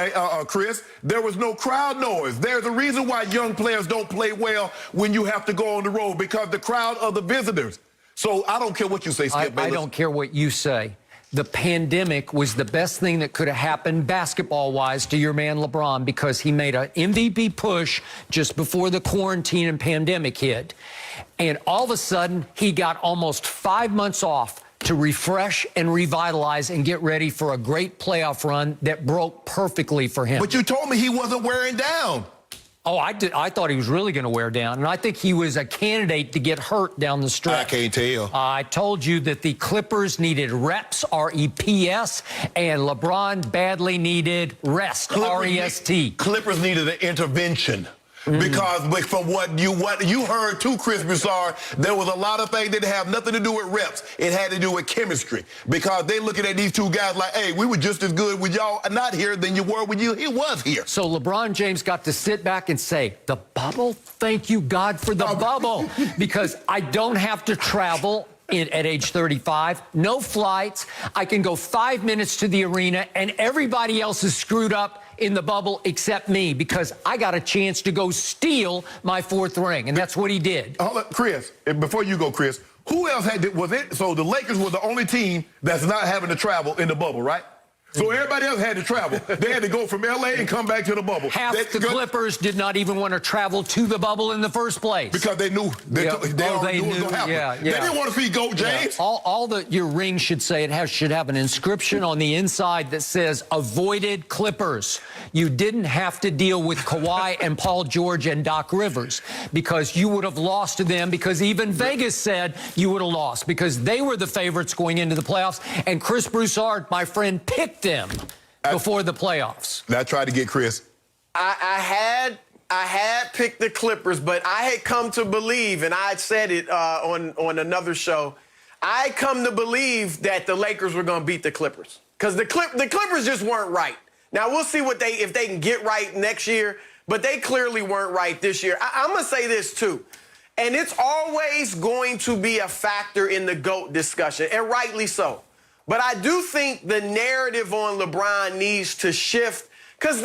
Chris, there was no crowd noise. There's a reason why young players don't play well when you have to go on the road, because the crowd are the visitors. So I don't care what you say, Skip Bayless. I don't care what you say. The pandemic was the best thing that could have happened basketball-wise to your man LeBron, because he made an MVP push just before the quarantine and pandemic hit. And all of a sudden, he got almost 5 months off to refresh and revitalize and get ready for a great playoff run that broke perfectly for him. But you told me he wasn't wearing down. Oh, I did. I thought he was really going to wear down, and I think he was a candidate to get hurt down the stretch. I can't tell. I told you that the Clippers needed reps, R-E-P-S, and LeBron badly needed rest, R-E-S-T. Clippers needed an intervention. Because from what you heard too, Chris Broussard, there was a lot of things that have nothing to do with reps. It had to do with chemistry. Because they looking at these 2 guys like, hey, we were just as good with y'all not here than you were when he was here. So LeBron James got to sit back and say, the bubble? Thank you, God, for the bubble. Because I don't have to travel at age 35, no flights. I can go 5 minutes to the arena, and everybody else is screwed up in the bubble except me, because I got a chance to go steal my 4th ring, and that's what he did. Chris, before you go, Chris, who else was it? So the Lakers were the only team that's not having to travel in the bubble, right? So everybody else had to travel. They had to go from L.A. and come back to the bubble. Half the Clippers did not even want to travel to the bubble in the first place. Because they knew. They knew it was going to happen. They didn't want to see Goat James. Your ring should say should have an inscription on the inside that says, avoided Clippers. You didn't have to deal with Kawhi and Paul George and Doc Rivers because you would have lost to them, because even Vegas said you would have lost because they were the favorites going into the playoffs, and Chris Broussard, my friend, picked them before the playoffs. I tried to get Chris. I had picked the Clippers, but I had come to believe, and I had said it on another show, I come to believe that the Lakers were going to beat the Clippers because the Clippers just weren't right. Now, we'll see if they can get right next year, but they clearly weren't right this year. I'm going to say this, too, and it's always going to be a factor in the GOAT discussion, and rightly so. But I do think the narrative on LeBron needs to shift because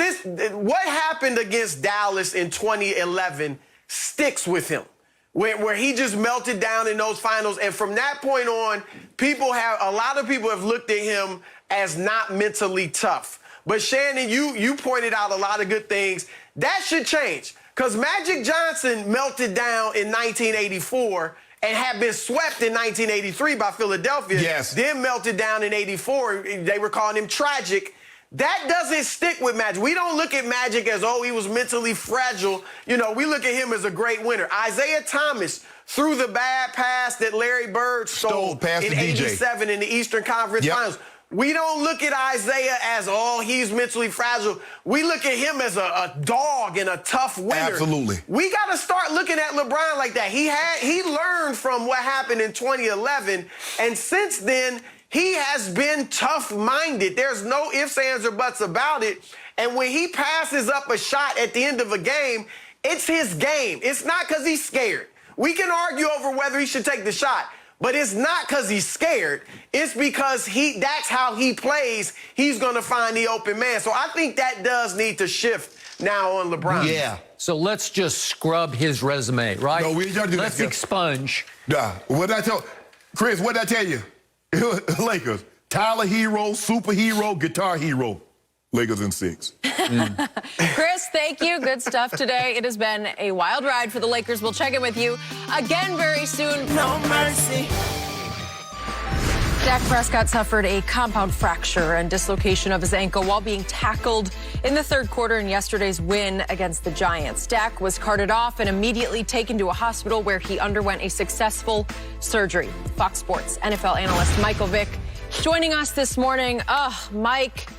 what happened against Dallas in 2011 sticks with him, where he just melted down in those finals. And from that point on, a lot of people have looked at him as not mentally tough. But Shannon, you pointed out a lot of good things. That should change because Magic Johnson melted down in 1984 and had been swept in 1983 by Philadelphia. Yes. Then melted down in 84. They were calling him tragic. That doesn't stick with Magic. We don't look at Magic as, he was mentally fragile. We look at him as a great winner. Isaiah Thomas threw the bad pass that Larry Bird stole past in the DJ. 87 in the Eastern Conference Finals. We don't look at Isaiah as, he's mentally fragile. We look at him as a dog and a tough winner. Absolutely. We got to start looking at LeBron like that. He learned from what happened in 2011, and since then, he has been tough-minded. There's no ifs, ands, or buts about it. And when he passes up a shot at the end of a game, it's his game. It's not because he's scared. We can argue over whether he should take the shot, but it's not because he's scared. It's because that's how he plays. He's going to find the open man. So I think that does need to shift now on LeBron. Yeah. So let's just scrub his resume, right? No, we ain't got to do that. Let's expunge. What did I tell Chris? What did I tell you? Lakers. Tyler hero, superhero, guitar hero. Lakers in 6. Chris, thank you. Good stuff today. It has been a wild ride for the Lakers. We'll check in with you again very soon. No mercy. Dak Prescott suffered a compound fracture and dislocation of his ankle while being tackled in the third quarter in yesterday's win against the Giants. Dak was carted off and immediately taken to a hospital where he underwent a successful surgery. Fox Sports NFL analyst Michael Vick joining us this morning. Mike,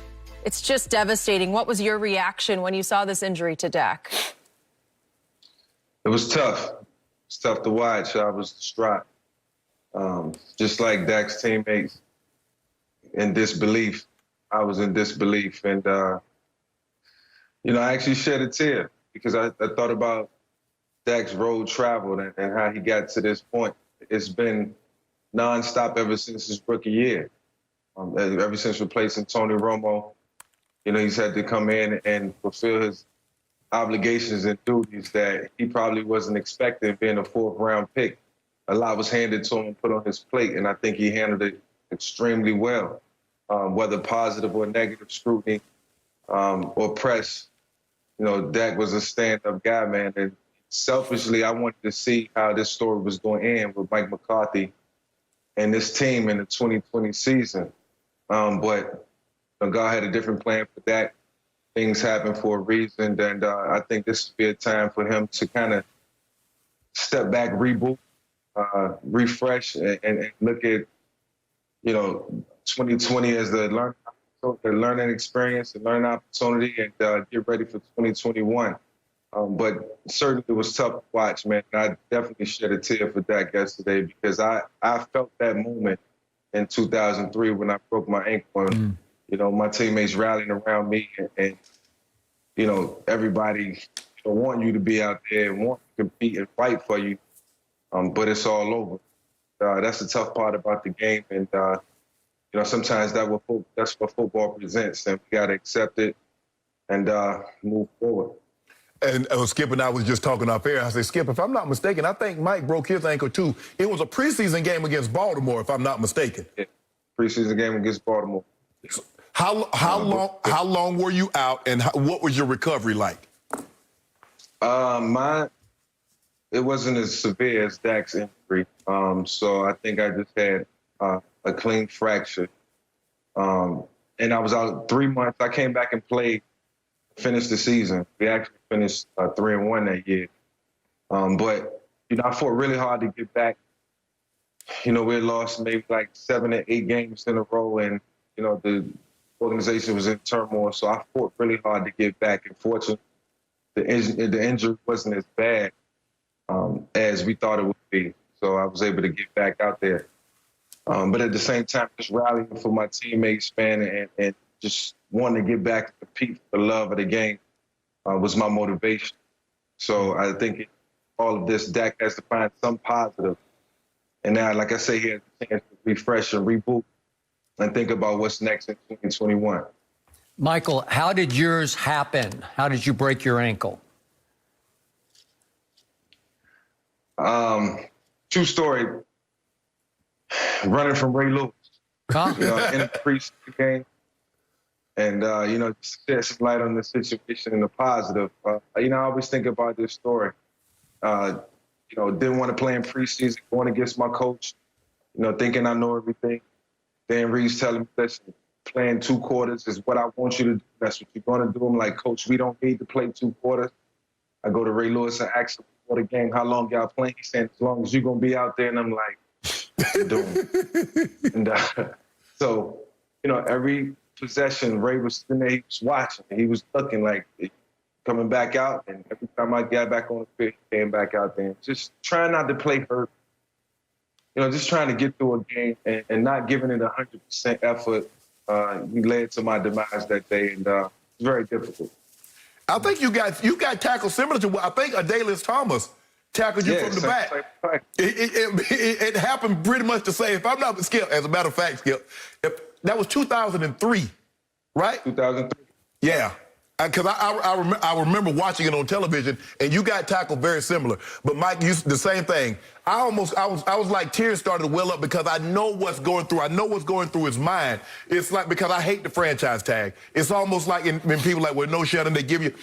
it's just devastating. What was your reaction when you saw this injury to Dak? It was tough. It's tough to watch. I was distraught. Just like Dak's teammates, in disbelief. I was in disbelief. And, I actually shed a tear because I thought about Dak's road travel and how he got to this point. It's been nonstop ever since his rookie year. Ever since replacing Tony Romo, he's had to come in and fulfill his obligations and duties that he probably wasn't expecting being a 4th-round pick. A lot was handed to him and put on his plate, and I think he handled it extremely well, whether positive or negative scrutiny or press. Dak was a stand-up guy, man, and selfishly, I wanted to see how this story was going to end with Mike McCarthy and this team in the 2020 season. But God had a different plan for Dak. Things happen for a reason, and I think this would be a time for him to kind of step back, reboot, refresh, and look at 2020 as the learning experience, the learning opportunity, and get ready for 2021. But certainly it was tough to watch, man. I definitely shed a tear for Dak yesterday because I felt that moment in 2003 when I broke my ankle. And, my teammates rallying around me and everybody want you to be out there and want to compete and fight for you. But it's all over. That's the tough part about the game. And, sometimes that's what football presents. And we got to accept it and move forward. And Skip and I was just talking off air. I said, Skip, if I'm not mistaken, I think Mike broke his ankle too. It was a preseason game against Baltimore, if I'm not mistaken. Yeah. Preseason game against Baltimore. How long were you out, and what was your recovery like? It wasn't as severe as Dak's injury. So I think I just had a clean fracture. And I was out 3 months. I came back and played, finished the season. We actually finished 3-1 that year. But, I fought really hard to get back. We had lost maybe like 7 or 8 games in a row, and, the organization was in turmoil. So I fought really hard to get back. And fortunately, the injury wasn't as bad as we thought it would be. So I was able to get back out there. But at the same time, just rallying for my teammates, man, and just wanting to get back to compete for the love of the game was my motivation. So I think all of this, Dak has to find some positive. And now, like I say, he has a chance to refresh and reboot and think about what's next in 2021. Michael, how did yours happen? How did you break your ankle? True story. Running from Ray Lewis, Huh? in the preseason game, and just shed some light on the situation and the positive. I always think about this story. Didn't want to play in preseason, going against my coach. Thinking I know everything. Dan Reeves telling me, listen, playing 2 quarters is what I want you to do. That's what you're going to do. I'm like, Coach, we don't need to play 2 quarters. I go to Ray Lewis and ask him before the game, how long y'all playing? He's saying, as long as you're going to be out there. And I'm like, doing. And so, every possession, Ray was sitting there, he was watching. He was looking like coming back out. And every time I got back on the field, he came back out there. Just trying not to play hurt. Just trying to get through a game and not giving it 100% effort. He led to my demise that day, and it's very difficult. I think you got tackled similar to what I think Adalius Thomas tackled you from the back. It happened pretty much the same. If I'm not Skip, as a matter of fact, Skip, that was 2003, right? 2003. Yeah. Because I remember watching it on television, and you got tackled very similar. But Mike, you the same thing. I was like, tears started to well up because I know what's going through. I know what's going through his mind. It's like, because I hate the franchise tag. It's almost like when people like, well, no, Shannon, they give you.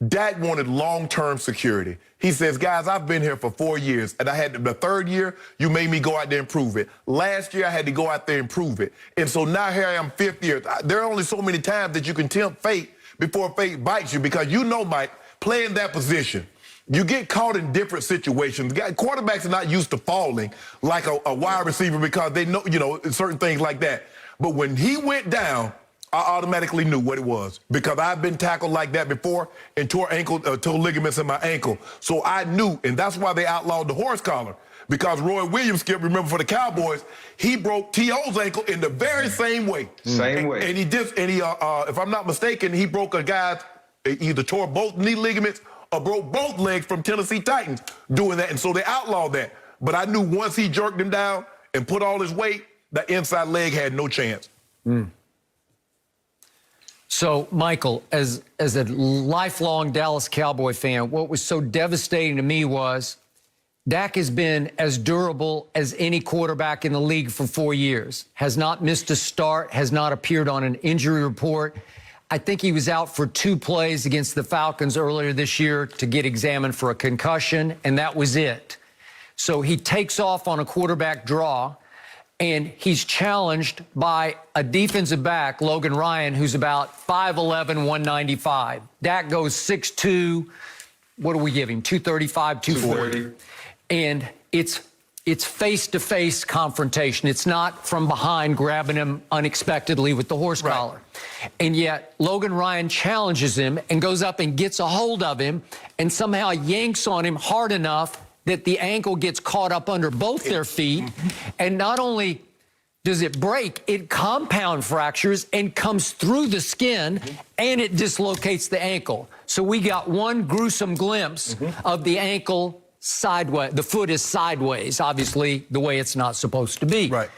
Dak wanted long-term security. He says, guys, I've been here for 4 years, and I had the 3rd year, you made me go out there and prove it. Last year, I had to go out there and prove it. And so now here I am, 5th year. There are only so many times that you can tempt fate before fate bites you, because Mike, playing that position, you get caught in different situations. Quarterbacks are not used to falling like a wide receiver because they know, certain things like that. But when he went down, I automatically knew what it was because I've been tackled like that before and tore ligaments in my ankle. So I knew, and that's why they outlawed the horse collar. Because Roy Williams, Skip, remember for the Cowboys, he broke T.O.'s ankle in the very same way. Same way. And if I'm not mistaken, he broke a guy's, either tore both knee ligaments or broke both legs from Tennessee Titans doing that. And so they outlawed that. But I knew once he jerked him down and put all his weight, the inside leg had no chance. So, Michael, as a lifelong Dallas Cowboy fan, what was so devastating to me was Dak has been as durable as any quarterback in the league for 4 years, has not missed a start, has not appeared on an injury report. I think he was out for 2 plays against the Falcons earlier this year to get examined for a concussion, and that was it. So he takes off on a quarterback draw, and he's challenged by a defensive back, Logan Ryan, who's about 5'11", 195. Dak goes 6'2", what do we give him, 235, 240. And it's face-to-face confrontation. It's not from behind grabbing him unexpectedly with the horse collar. And yet Logan Ryan challenges him and goes up and gets a hold of him and somehow yanks on him hard enough that the ankle gets caught up under both their feet. And not only does it break, it compound fractures and comes through the skin, and it dislocates the ankle. So we got one gruesome glimpse of the ankle sideways. The foot is sideways, obviously, the way it's not supposed to be. Right.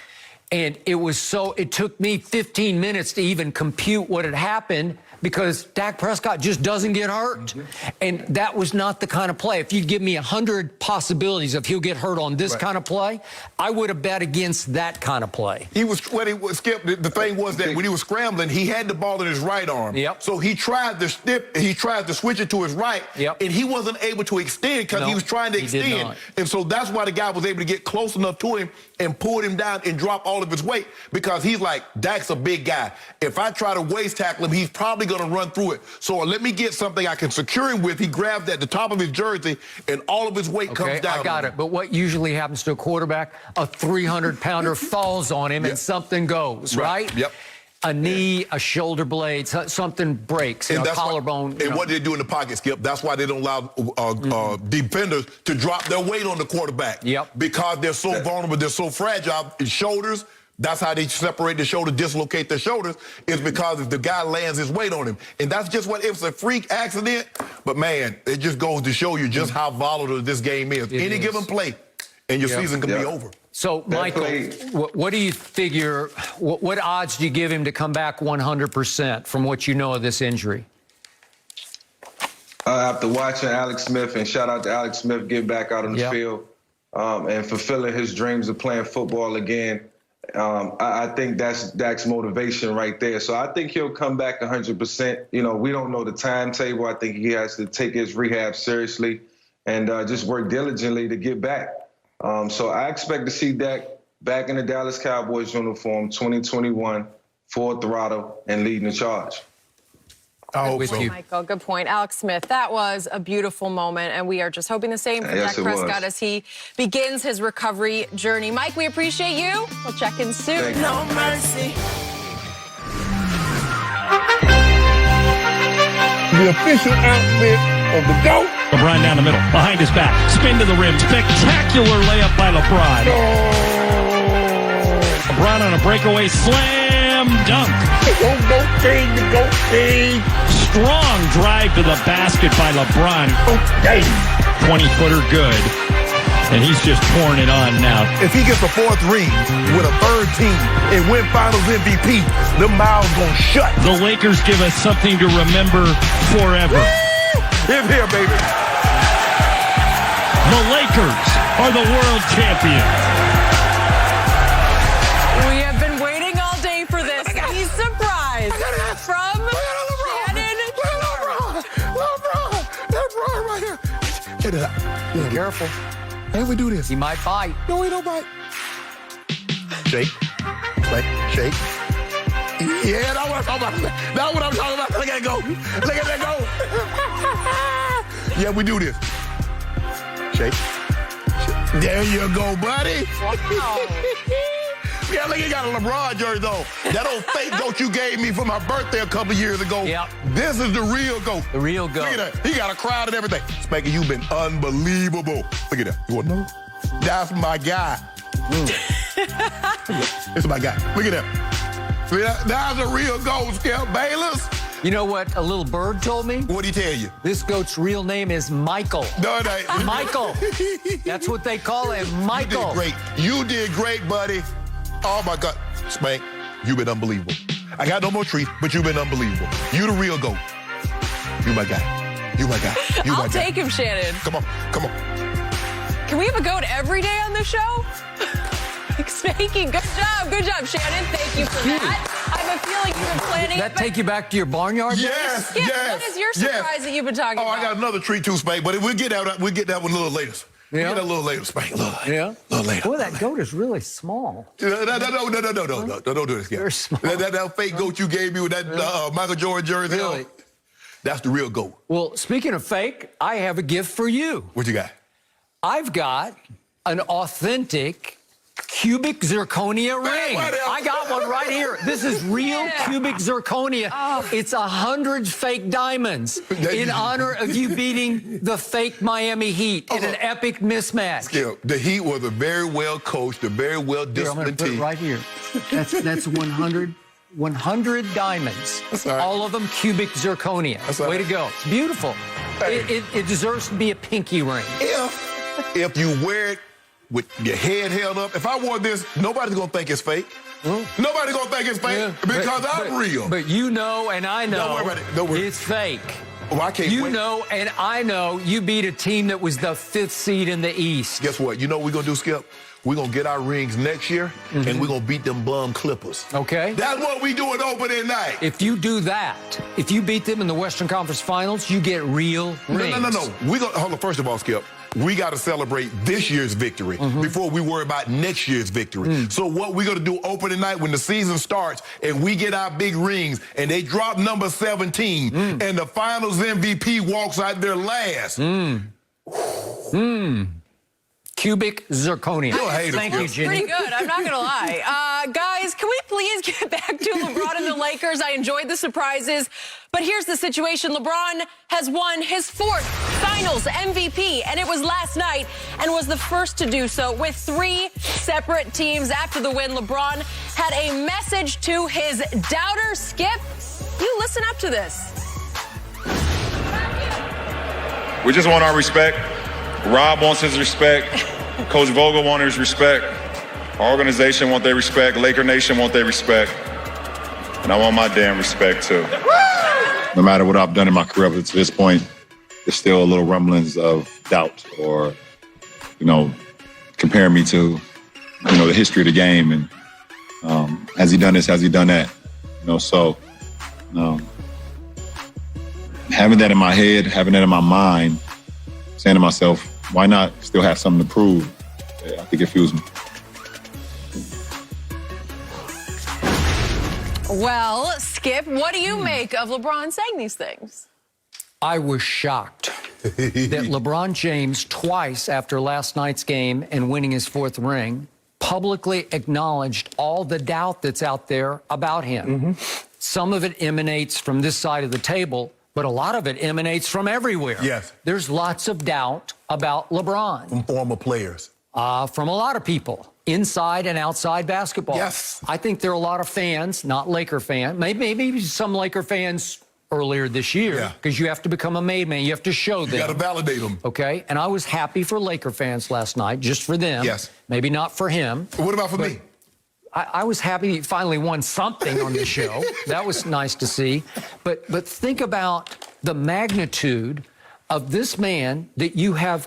And it took me 15 minutes to even compute what had happened, because Dak Prescott just doesn't get hurt. And that was not the kind of play. If you'd give me 100 possibilities of he'll get hurt on this kind of play, I would have bet against that kind of play. Skip, the thing was that when he was scrambling, he had the ball in his right arm. So he tried to switch it to his right, and he wasn't able to extend because he was trying to extend. And so that's why the guy was able to get close enough to him and pulled him down and drop all of his weight, because he's like, Dak's a big guy. If I try to waist tackle him, he's probably going to run through it. So let me get something I can secure him with. He grabs at the top of his jersey, and all of his weight comes down. I got it. But what usually happens to a quarterback, a 300-pounder falls on him and something goes, right? A knee, a shoulder blade, something breaks, a collarbone. And what they do in the pocket, Skip, that's why they don't allow defenders to drop their weight on the quarterback. Because they're so vulnerable, they're so fragile. Shoulders, that's how they separate the shoulder, dislocate their shoulders, is because if the guy lands his weight on him. And that's just what, it's a freak accident. But, man, it just goes to show you just how volatile this game is. Any given play, and your season can be over. So, Michael, what do you figure, what odds do you give him to come back 100% from what you know of this injury? After watching Alex Smith, and shout out to Alex Smith, get back out on the field and fulfilling his dreams of playing football again, I think that's Dak's motivation right there. So I think he'll come back 100%. You know, we don't know the timetable. I think he has to take his rehab seriously and just work diligently to get back. So I expect to see Dak back in the Dallas Cowboys uniform 2021, full throttle, and leading the charge. Michael, good point. Alex Smith, that was a beautiful moment, and we are just hoping the same for Dak Prescott as he begins his recovery journey. Mike, we appreciate you. We'll check in soon. No mercy. The official outfit of the GOAT. LeBron down the middle, behind his back, spin to the rim, spectacular layup by LeBron. LeBron on a breakaway slam dunk. The GOAT thing. Strong drive to the basket by LeBron. 20-footer good. And he's just pouring it on now. If he gets a fourth ring with a third team and win Finals MVP, the mouth's gonna shut. The Lakers give us something to remember forever. Hip here, baby. The Lakers are the world champions. We have been waiting all day for this. He's surprised from Shannon. LeBron. That's right here. Check it out. Be careful. Hey, we do this. He might bite. No, he don't bite. Shake. Shake. Yeah, that's what I'm talking about. That's what I'm talking about. Look at it go. Look at that go. Yeah, we do this. Shake. There you go, buddy. Wow. Yeah, look, he got a LeBron jersey, though. That old fake goat you gave me for my birthday a couple years ago. This is the real goat. The real goat. Look at that. He got a crowd and everything. Spanky, you've been unbelievable. Look at that. You want to know? That's my guy. It's my guy. Look at that. That's a real goat, Skip. Bayless. You know what a little bird told me? What'd he tell you? This goat's real name is Michael. No, Michael. That's what they call him, Michael. You did great. You did great, buddy. Oh, my God. Spank, you've been unbelievable. I got no more treats, but you've been unbelievable. You the real GOAT. You my guy. You my guy. You my guy. I'll take him, Shannon. Come on. Come on. Can we have a GOAT every day on the show? Spanking. Good job. Good job, Shannon. Thank you for that. I have a feeling you've been planning. That take you back to your barnyard? Yes, Skip, what is your surprise that you've been talking about? Oh, I got another treat too, Spank, but we'll get that one a little later. We'll get that a little later, Spank. A little later. Boy, that goat is really small. No, don't do this, guy. Very small. That fake goat you gave me with that Michael Jordan jersey. Really? That's the real GOAT. Well, speaking of fake, I have a gift for you. What you got? I've got an authentic cubic zirconia ring. I got one right here. This is real cubic zirconia. It's 100 fake diamonds in honor of you beating the fake Miami Heat in an epic mismatch. Yeah, the Heat was a very well coached, a very well disciplined team. Right here. That's 100 diamonds. That's all right. All of them cubic zirconia. That's all right. Way to go. It's beautiful. It deserves to be a pinky ring. If you wear it with your head held up. If I wore this, nobody's going to think it's fake. Nobody's going to think it's fake because I'm real. But you know and I know Don't worry about it. Don't worry. It's fake. Oh, I can't You wait. know and I know you beat a team that was the 5th seed in the East. Guess what? You know what we're going to do, Skip? We're going to get our rings next year, and we're going to beat them bum Clippers. Okay. That's what we do at opening night. If you do that, if you beat them in the Western Conference Finals, you get real rings. No. We're gonna, hold on, first of all, Skip, we got to celebrate this year's victory before we worry about next year's victory. So what we're going to do opening night when the season starts and we get our big rings and they drop number 17 and the finals MVP walks out there last. Cubic zirconia. You're a hater, Thank you, Skip. Jenny. Pretty good, I'm not going to lie. Guys, can we please get back to LeBron and the Lakers? I enjoyed the surprises. But here's the situation. LeBron has won his 4th Finals MVP, and it was last night, and was the first to do so with 3 separate teams. After the win, LeBron had a message to his doubters. Skip, you listen up to this. We just want our respect. Rob wants his respect. Coach Vogel wants his respect. Our organization wants their respect. Laker Nation wants their respect. And I want my damn respect, too. No matter what I've done in my career up to this point, there's still a little rumblings of doubt or, comparing me to, the history of the game. And has he done this? Has he done that? Having that in my head, having that in my mind, saying to myself, why not still have something to prove? I think it fuels me. Well, Skip, what do you make of LeBron saying these things? I was shocked that LeBron James, twice after last night's game and winning his 4th ring, publicly acknowledged all the doubt that's out there about him. Some of it emanates from this side of the table, but a lot of it emanates from everywhere. Yes. There's lots of doubt about LeBron. From former players. From a lot of people, inside and outside basketball. Yes. I think there are a lot of fans, not Laker fans, maybe some Laker fans earlier this year, because you have to become a made man. You have to show them. You got to validate them. Okay, and I was happy for Laker fans last night, just for them. Yes. Maybe not for him. What about for me? I was happy he finally won something on the show. That was nice to see. But think about the magnitude of this man that you've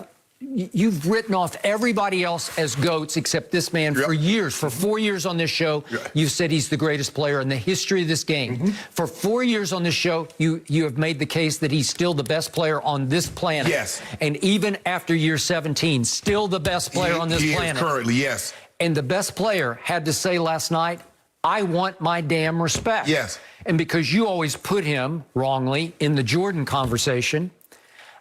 written off everybody else as GOATs except this man for years. For 4 years on this show, you've said he's the greatest player in the history of this game. For 4 years on this show, you have made the case that he's still the best player on this planet. Yes. And even after year 17, still the best player on this planet. Is currently, yes. And the best player had to say last night, I want my damn respect. Yes. And because you always put him, wrongly, in the Jordan conversation,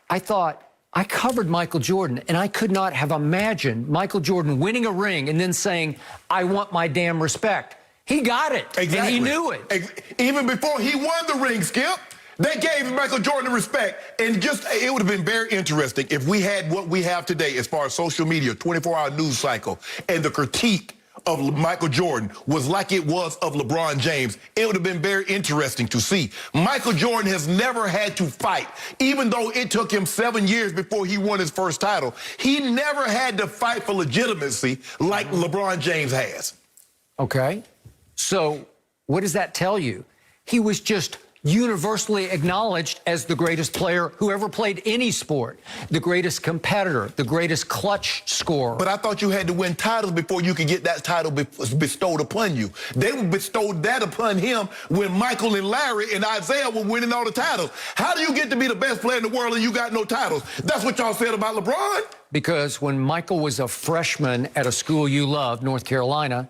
I thought, I covered Michael Jordan, and I could not have imagined Michael Jordan winning a ring and then saying, I want my damn respect. He got it, Exactly. and he knew it. Even before he won the ring, Skip, they gave Michael Jordan the respect. And it would have been very interesting if we had what we have today as far as social media, 24-hour news cycle, and the critique of Michael Jordan was like it was of LeBron James. It would have been very interesting to see. Michael Jordan has never had to fight. Even though it took him 7 years before he won his first title, he never had to fight for legitimacy like LeBron James has. Okay. So what does that tell you? He was just universally acknowledged as the greatest player who ever played any sport, the greatest competitor, the greatest clutch scorer. But I thought you had to win titles before you could get that title bestowed upon you. They bestowed that upon him when Michael and Larry and Isaiah were winning all the titles. How do you get to be the best player in the world and you got no titles? That's what y'all said about LeBron. Because when Michael was a freshman at a school you loved, North Carolina,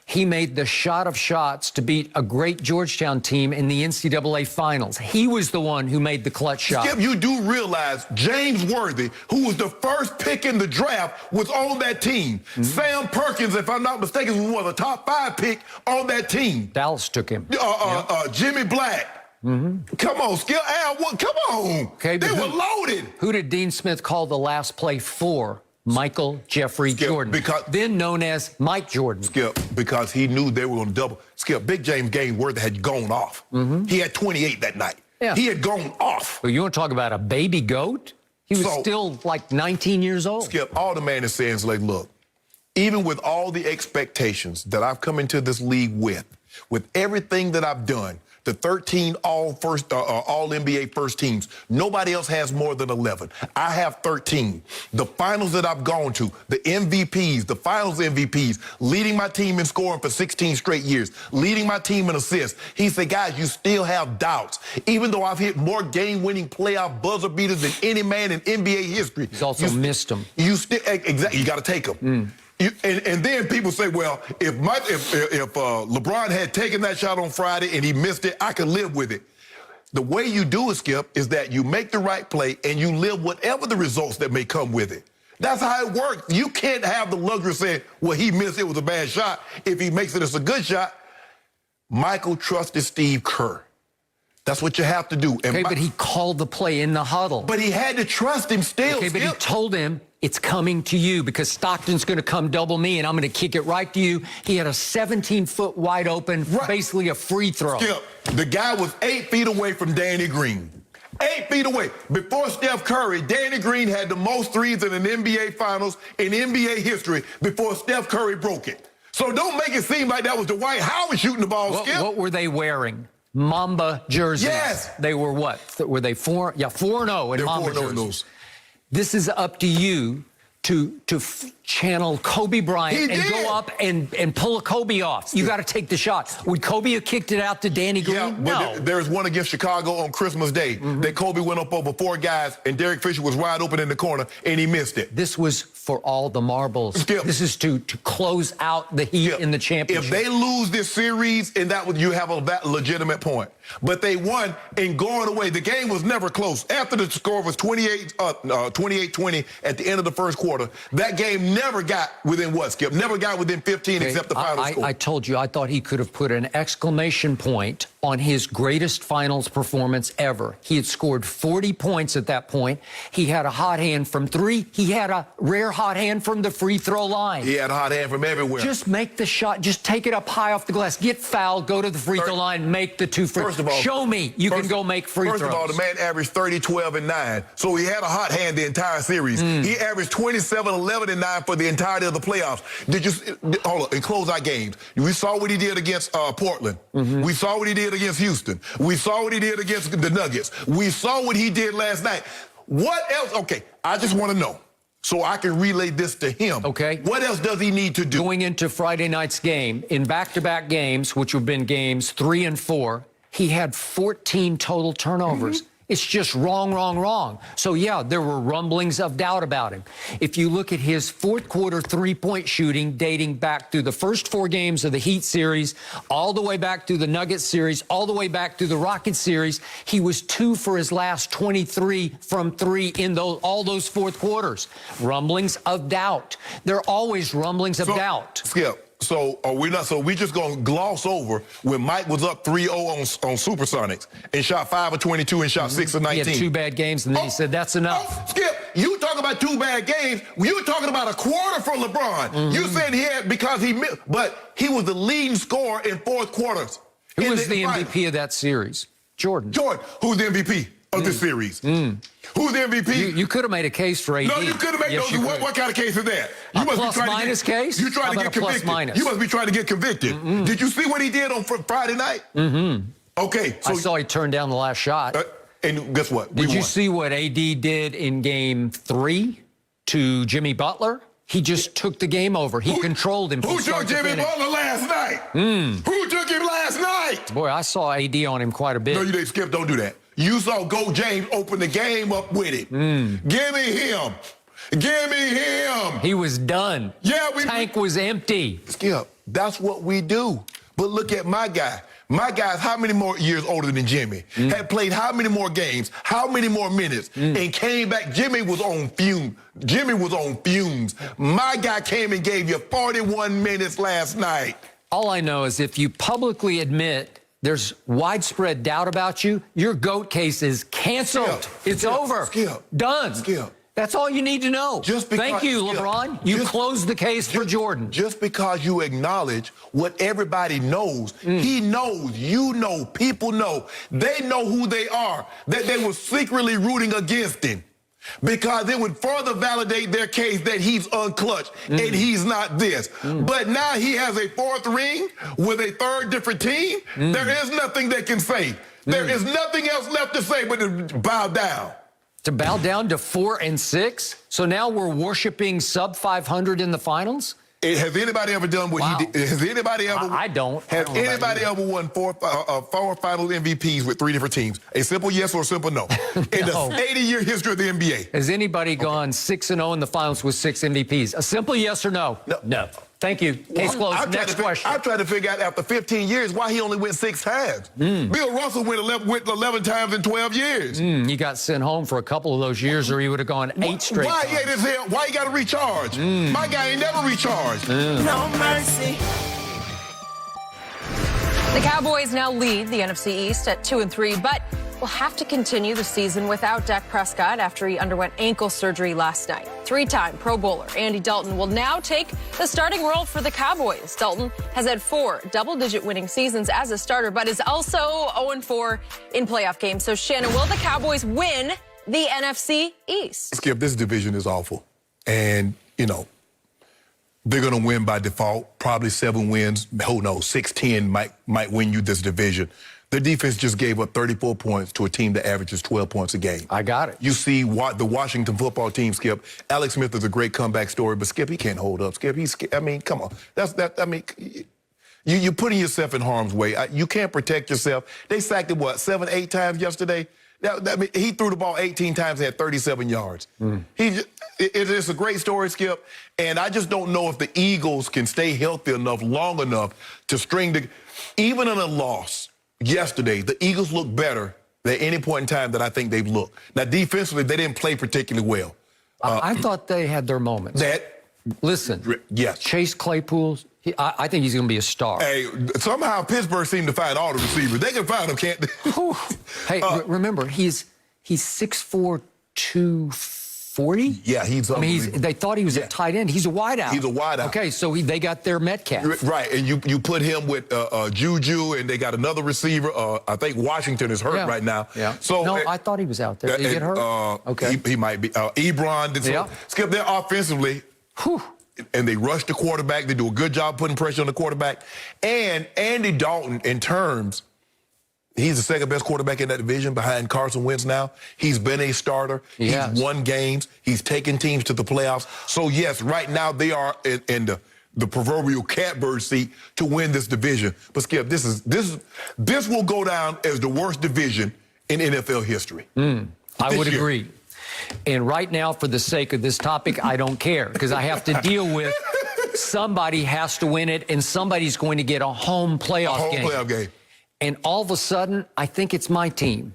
he made the shot of shots to beat a great Georgetown team in the NCAA finals. He was the one who made the clutch shot. Skip, you do realize James Worthy, who was the first pick in the draft, was on that team. Sam Perkins, if I'm not mistaken, was a top 5 pick on that team. Dallas took him. Jimmy Black. Come on, Skip. Al, come on. Okay, they were loaded. Who did Dean Smith call the last play for? Michael Jeffrey Jordan, then known as Mike Jordan. Skip, because he knew they were going to double. Skip, Big James Game Worthy had gone off. He had 28 that night. Yeah. He had gone off. Well, you want to talk about a baby GOAT? He was still like 19 years old. Skip, all the man is saying is like, look, even with all the expectations that I've come into this league with everything that I've done, the 13 all NBA first teams, nobody else has more than 11. I have 13. The finals that I've gone to, the MVPs, the finals MVPs, leading my team in scoring for 16 straight years, leading my team in assists. He said, guys, you still have doubts. Even though I've hit more game-winning playoff buzzer beaters than any man in NBA history. He's also missed them. You still, exactly, you got to take them. And then people say, well, if LeBron had taken that shot on Friday and he missed it, I could live with it. The way you do it, Skip, is that you make the right play and you live whatever the results that may come with it. That's how it works. You can't have the luxury of saying, well, he missed, it was a bad shot. If he makes it, it's a good shot. Michael trusted Steve Kerr. That's what you have to do. And but he called the play in the huddle. But he had to trust him still. Okay, but he told him, it's coming to you because Stockton's going to come double me and I'm going to kick it right to you. He had a 17-foot wide open, basically a free throw. Skip, the guy was 8 feet away from Danny Green. 8 feet away. Before Steph Curry, Danny Green had the most threes in an NBA Finals in NBA history before Steph Curry broke it. So don't make it seem like that was Dwight Howard shooting the ball, Skip. What were they wearing? Mamba jerseys. Yes. They were what? Were they 4-0 in Mamba jerseys? This is up to you to channel Kobe Bryant and go up and pull a Kobe off. You got to take the shot. Would Kobe have kicked it out to Danny Green? Yeah, no. There's one against Chicago on Christmas Day that Kobe went up over 4 guys and Derek Fisher was wide open in the corner and he missed it. This was for all the marbles. Skip. This is to close out the Heat in the championship. If they lose this series, and you have a legitimate point. But they won and going away. The game was never close. After the score was 28-20 at the end of the first quarter, that game never got within what, Skip? Never got within 15 except the final score. I told you, I thought he could have put an exclamation point on his greatest finals performance ever. He had scored 40 points at that point. He had a hot hand from 3. He had a rare hot hand from the free throw line. He had a hot hand from everywhere. Just make the shot. Just take it up high off the glass. Get fouled. Go to the free throw line. Make the 2 free throws. First of all, show me you can go make free throws. First of all, the man averaged 30, 12, and 9. So he had a hot hand the entire series. He averaged 27, 11, and 9 for the entirety of the playoffs. Hold on, in closeout games, we saw what he did against Portland. We saw what he did against Houston. We saw what he did against the Nuggets. We saw what he did last night. What else? Okay, I just want to know, so I can relay this to him. Okay. What else does he need to do? Going into Friday night's game, in back-to-back games, which have been games 3 and 4, he had 14 total turnovers. It's just wrong. So, yeah, there were rumblings of doubt about him. If you look at his fourth quarter three-point shooting dating back through the first 4 games of the Heat series, all the way back through the Nuggets series, all the way back through the Rockets series, he was 2 for his last 23 from 3 in all those fourth quarters. Rumblings of doubt. There are always rumblings of doubt. Skip. So are we not? So we just gonna gloss over when Mike was up 3-0 on Supersonics and shot 5 of 22 and shot 6 of 19. He had 2 bad games, and then he said, "That's enough." Skip, you talking about 2 bad games? You were talking about a quarter for LeBron. You said he had because he missed, but he was the leading scorer in fourth quarters. Who was the MVP of that series? Jordan. Who's the MVP of this series? Who's the MVP? You could have made a case for AD. No, you could have made what kind of case is that? You must plus minus case? You trying to get convicted. Minus? You must be trying to get convicted. Did you see what he did on Friday night? Okay. So I saw he turned down the last shot. And guess what? Did you see what AD did in game 3 to Jimmy Butler? He just took the game over. He controlled him. Who took Jimmy Butler last night? Who took him last night? Boy, I saw AD on him quite a bit. No, you didn't, Skip. Don't do that. You saw Go James open the game up with it. Give me him. Give me him. He was done. Yeah, tank was empty. Skip, that's what we do. But look at my guy. My guy's how many more years older than Jimmy? Had played how many more games? How many more minutes? And came back. Jimmy was on fumes. My guy came and gave you 41 minutes last night. All I know is if you publicly admit there's widespread doubt about you, your GOAT case is canceled. It's over. Done. That's all you need to know. Thank you, LeBron. You closed the case for Jordan. Just because you acknowledge what everybody knows, he knows, you know, people know, they know who they are, that they were secretly rooting against him. because it would further validate their case that he's unclutched and he's not this. But now he has a fourth ring with a third different team. There is nothing they can say. There is nothing else left to say but to bow down. To bow down to 4-6? So now we're worshiping sub 500 in the finals? Has anybody ever done what he did? Has anybody ever? I don't. Has anybody ever won four final MVPs with 3 different teams? A simple yes or a simple no. In the 80-year history of the NBA. Has anybody gone 6-0 in the finals with 6 MVPs? A simple yes or no? No. Thank you. Case closed. Next question. I tried to figure out after 15 years why he only went 6 times. Bill Russell went 11 times in 12 years. He got sent home for a couple of those years, or he would have gone 8 straight times. Why he ate his hair? Why he got to recharge? My guy ain't never recharged. No mercy. The Cowboys now lead the NFC East at 2-3, but will have to continue the season without Dak Prescott after he underwent ankle surgery last night. 3-time Pro Bowler Andy Dalton will now take the starting role for the Cowboys. Dalton has had 4 double-digit winning seasons as a starter, but is also 0-4 in playoff games. So, Shannon, will the Cowboys win the NFC East? Skip, this division is awful. And, you know, they're going to win by default. Probably 7 wins. Who knows? 6-10 might win you this division. The defense just gave up 34 points to a team that averages 12 points a game. I got it. You see what the Washington football team, Skip. Alex Smith is a great comeback story, but Skip, he can't hold up. Skip, I mean, come on. You're putting yourself in harm's way. You can't protect yourself. They sacked him, 7, 8 times yesterday? He threw the ball 18 times and had 37 yards. It's a great story, Skip, and I just don't know if the Eagles can stay healthy enough, long enough to string even in a loss. Yesterday, the Eagles look better than any point in time that I think they've looked. Now, defensively, they didn't play particularly well. I thought they had their moments. Listen, yes. Chase Claypool, I think he's going to be a star. Hey, somehow Pittsburgh seemed to find all the receivers. They can find them, can't they? Hey, remember, he's 6'4", 240? Yeah, he's unbelievable. They thought he was a tight end. He's a wideout. He's a wideout. Okay, so they got their Metcalf. Right, and you put him with Juju, and they got another receiver. I think Washington is hurt right now. Yeah. So no, I thought he was out there. Did he get hurt? Okay. He might be. Ebron. Skip, they're offensively. And they rush the quarterback. They do a good job putting pressure on the quarterback. And Andy Dalton, in terms, he's the second best quarterback in that division behind Carson Wentz now. He's been a starter. He's won games. He's taken teams to the playoffs. So, yes, right now they are in the proverbial catbird seat to win this division. But, Skip, this will go down as the worst division in NFL history. I would agree. And right now, for the sake of this topic, I don't care, because I have to deal with somebody has to win it, and somebody's going to get a home playoff game. And all of a sudden, I think it's my team.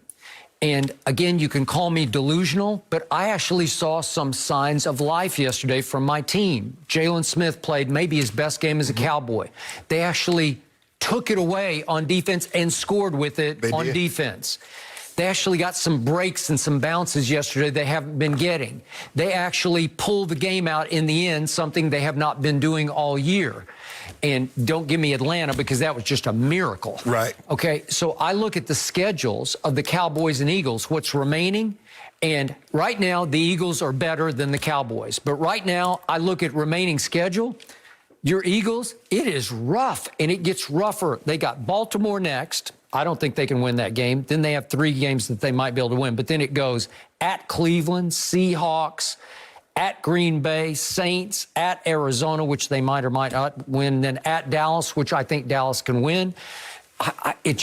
And again, you can call me delusional, but I actually saw some signs of life yesterday from my team. Jalen Smith played maybe his best game as a Cowboy. They actually took it away on defense and scored with it on defense. They actually got some breaks and some bounces yesterday they haven't been getting. They actually pulled the game out in the end, something they have not been doing all year. And don't give me Atlanta, because that was just a miracle. Right. Okay, so I look at the schedules of the Cowboys and Eagles, what's remaining, and right now the Eagles are better than the Cowboys. But right now, I look at remaining schedule. Your Eagles, it is rough, and it gets rougher. They got Baltimore next. I don't think they can win that game. Then they have 3 games that they might be able to win. But then it goes at Cleveland, Seahawks, at Green Bay, Saints, at Arizona, which they might or might not win, then at Dallas, which I think Dallas can win. It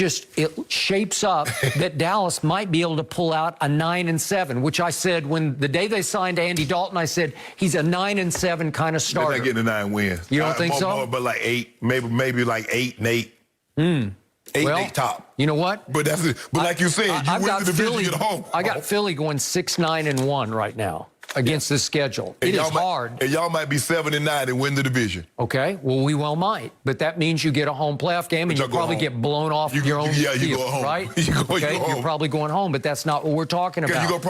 shapes up that Dallas might be able to pull out a 9-7, which I said when the day they signed Andy Dalton, I said he's a 9-7 kind of starter. They're not getting the 9 wins. You don't think so? But like 8, maybe like 8-8. 8 top. You know what? But like you said, you win the division, you get home. I got Philly going 6-9-1 right now against this schedule. It is hard. And y'all might be 7-9 and win the division. Okay, well, we well might. But that means you get a home playoff game, and you probably get blown off your own field, you go home. Right? You go home. You're probably going home, but that's not what we're talking about. Because you'll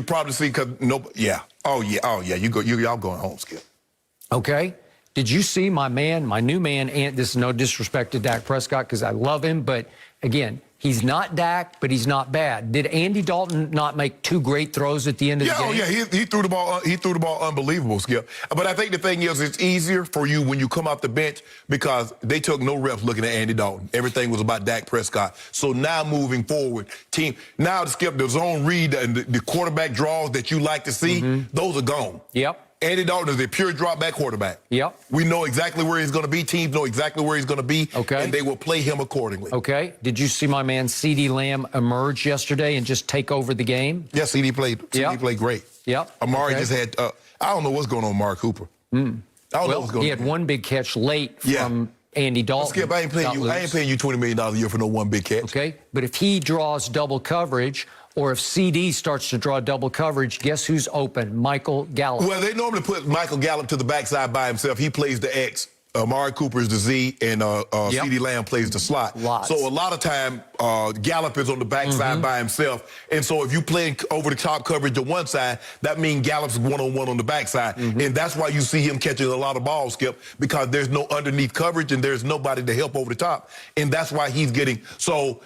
probably see, because y'all going home, Skip. Okay. Did you see my new man, and this is no disrespect to Dak Prescott because I love him, but again, he's not Dak, but he's not bad. Did Andy Dalton not make 2 great throws at the end of the game? Oh yeah, he threw the ball. He threw the ball unbelievable, Skip. But I think the thing is, it's easier for you when you come off the bench because they took no reps looking at Andy Dalton. Everything was about Dak Prescott. So now moving forward, now Skip, the zone read and the quarterback draws that you like to see, those are gone. Yep. Andy Dalton is a pure drop back quarterback. Yep. We know exactly where he's going to be. Teams know exactly where he's going to be. Okay. And they will play him accordingly. Okay. Did you see my man CeeDee Lamb emerge yesterday and just take over the game? Yeah, CeeDee played great. Yep. Amari just had, I don't know what's going on with Mark Cooper. I don't know what's going on. He had one big catch late from Andy Dalton. Skip, I ain't paying you $20 million a year for no one big catch. Okay. But if he draws double coverage, or if CD starts to draw double coverage, guess who's open? Michael Gallup. Well, they normally put Michael Gallup to the backside by himself. He plays the X. Amari Cooper is the Z, and CeeDee Lamb plays the slot. So a lot of time, Gallup is on the backside by himself. And so if you play over the top coverage on one side, that means Gallup's one-on-one on the backside. And that's why you see him catching a lot of balls, Skip, because there's no underneath coverage and there's nobody to help over the top. And that's why he's getting, so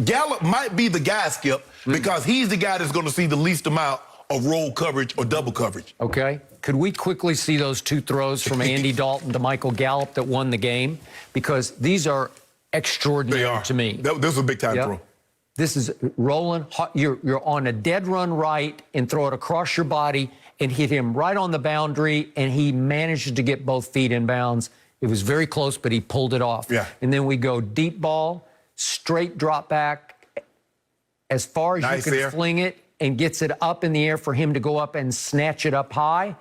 Gallup might be the guy, Skip, because he's the guy that's going to see the least amount of roll coverage or double coverage. Okay. Could we quickly see those 2 throws from Andy Dalton to Michael Gallup that won the game? Because these are extraordinary to me. This is a big-time throw. This is rolling. You're on a dead run right and throw it across your body and hit him right on the boundary, and he manages to get both feet in bounds. It was very close, but he pulled it off. Yeah. And then we go deep ball, straight drop back, as far as you can fling it, and gets it up in the air for him to go up and snatch it up high.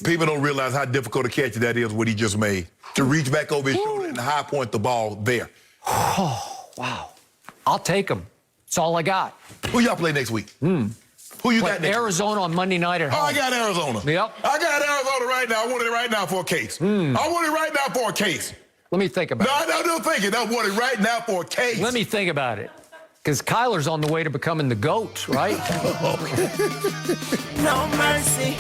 People don't realize how difficult a catch that is, what he just made. To reach back over his shoulder and high point the ball there. Oh, wow. I'll take him. That's all I got. Who y'all play next week? Who you got next Arizona on Monday night at home. Oh, I got Arizona. Yep. I got Arizona right now. I want it right now for a case. I want it right now for a case. Let me think about it. No, don't think it. I want it right now for a case. Let me think about it. Because Kyler's on the way to becoming the GOAT, right? No mercy.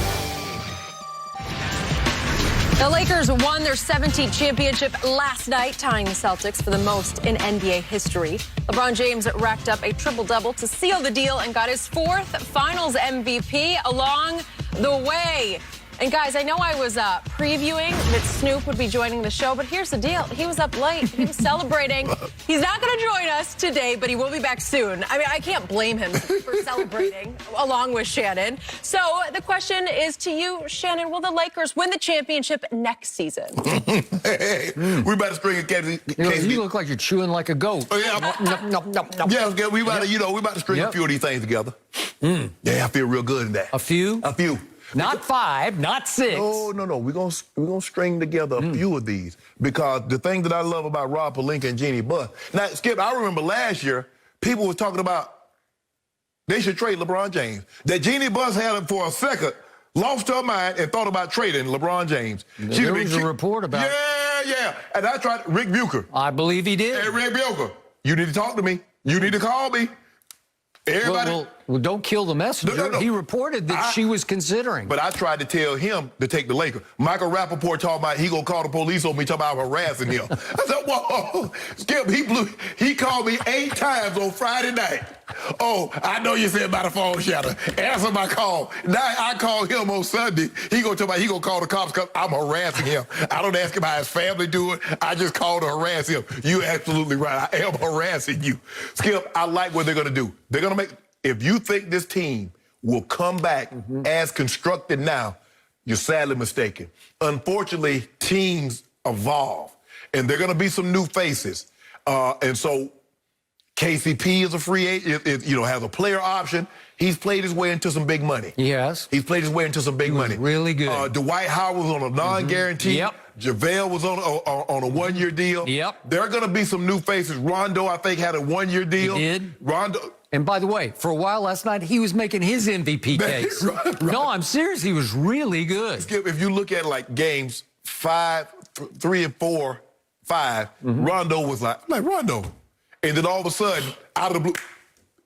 The Lakers won their 17th championship last night, tying the Celtics for the most in NBA history. LeBron James racked up a triple-double to seal the deal and got his 4th Finals MVP along the way. And guys, I know I was previewing that Snoop would be joining the show, but here's the deal. He was up late. He was celebrating. He's not going to join us today, but he will be back soon. I mean, I can't blame him for celebrating along with Shannon. So the question is to you, Shannon, will the Lakers win the championship next season? Hey, we better string a case. You look like you're chewing like a goat. Oh, yeah. Yeah, we about to, we about to string a few of these things together. Yeah, I feel real good in that. A few? A few. Not 5, not 6. No. We're gonna string together a few of these because the thing that I love about Rob Pelinka and Jeannie Buss. Now, Skip, I remember last year people were talking about they should trade LeBron James. That Jeannie Buss had him for a second, lost her mind, and thought about trading LeBron James. There was a report about. Yeah. And I tried Rick Bucher. I believe he did. Hey, Rick Bucher, you need to talk to me. You need to call me. Everybody. Well, don't kill the messenger. No. He reported that she was considering. But I tried to tell him to take the Lakers. Michael Rappaport talking about he gonna call the police on me, talking about harassing him. I said, whoa, Skip, he called me 8 times on Friday night. Oh, I know you said by the phone, Shannon. Answer my call. Now I call him on Sunday. He gonna call the cops because I'm harassing him. I don't ask him how his family doing. I just call to harass him. You're absolutely right. I am harassing you. Skip, I like what they're gonna do. They're gonna make. If you think this team will come back as constructed now, you're sadly mistaken. Unfortunately, teams evolve, and there are going to be some new faces. And so KCP is a free agent, has a player option. He's played his way into some big money. Yes. He's played his way into some big money. Really good. Dwight Howard was on a non-guarantee. Yep. JaVale was on a 1-year deal. Yep. There are going to be some new faces. Rondo, I think, had a 1-year deal. He did. Rondo. And by the way, for a while last night, he was making his MVP case. Right. No, I'm serious. He was really good. Skip, if you look at like games 5, 3 and 4, 5, Rondo was like Rondo. And then all of a sudden, out of the blue,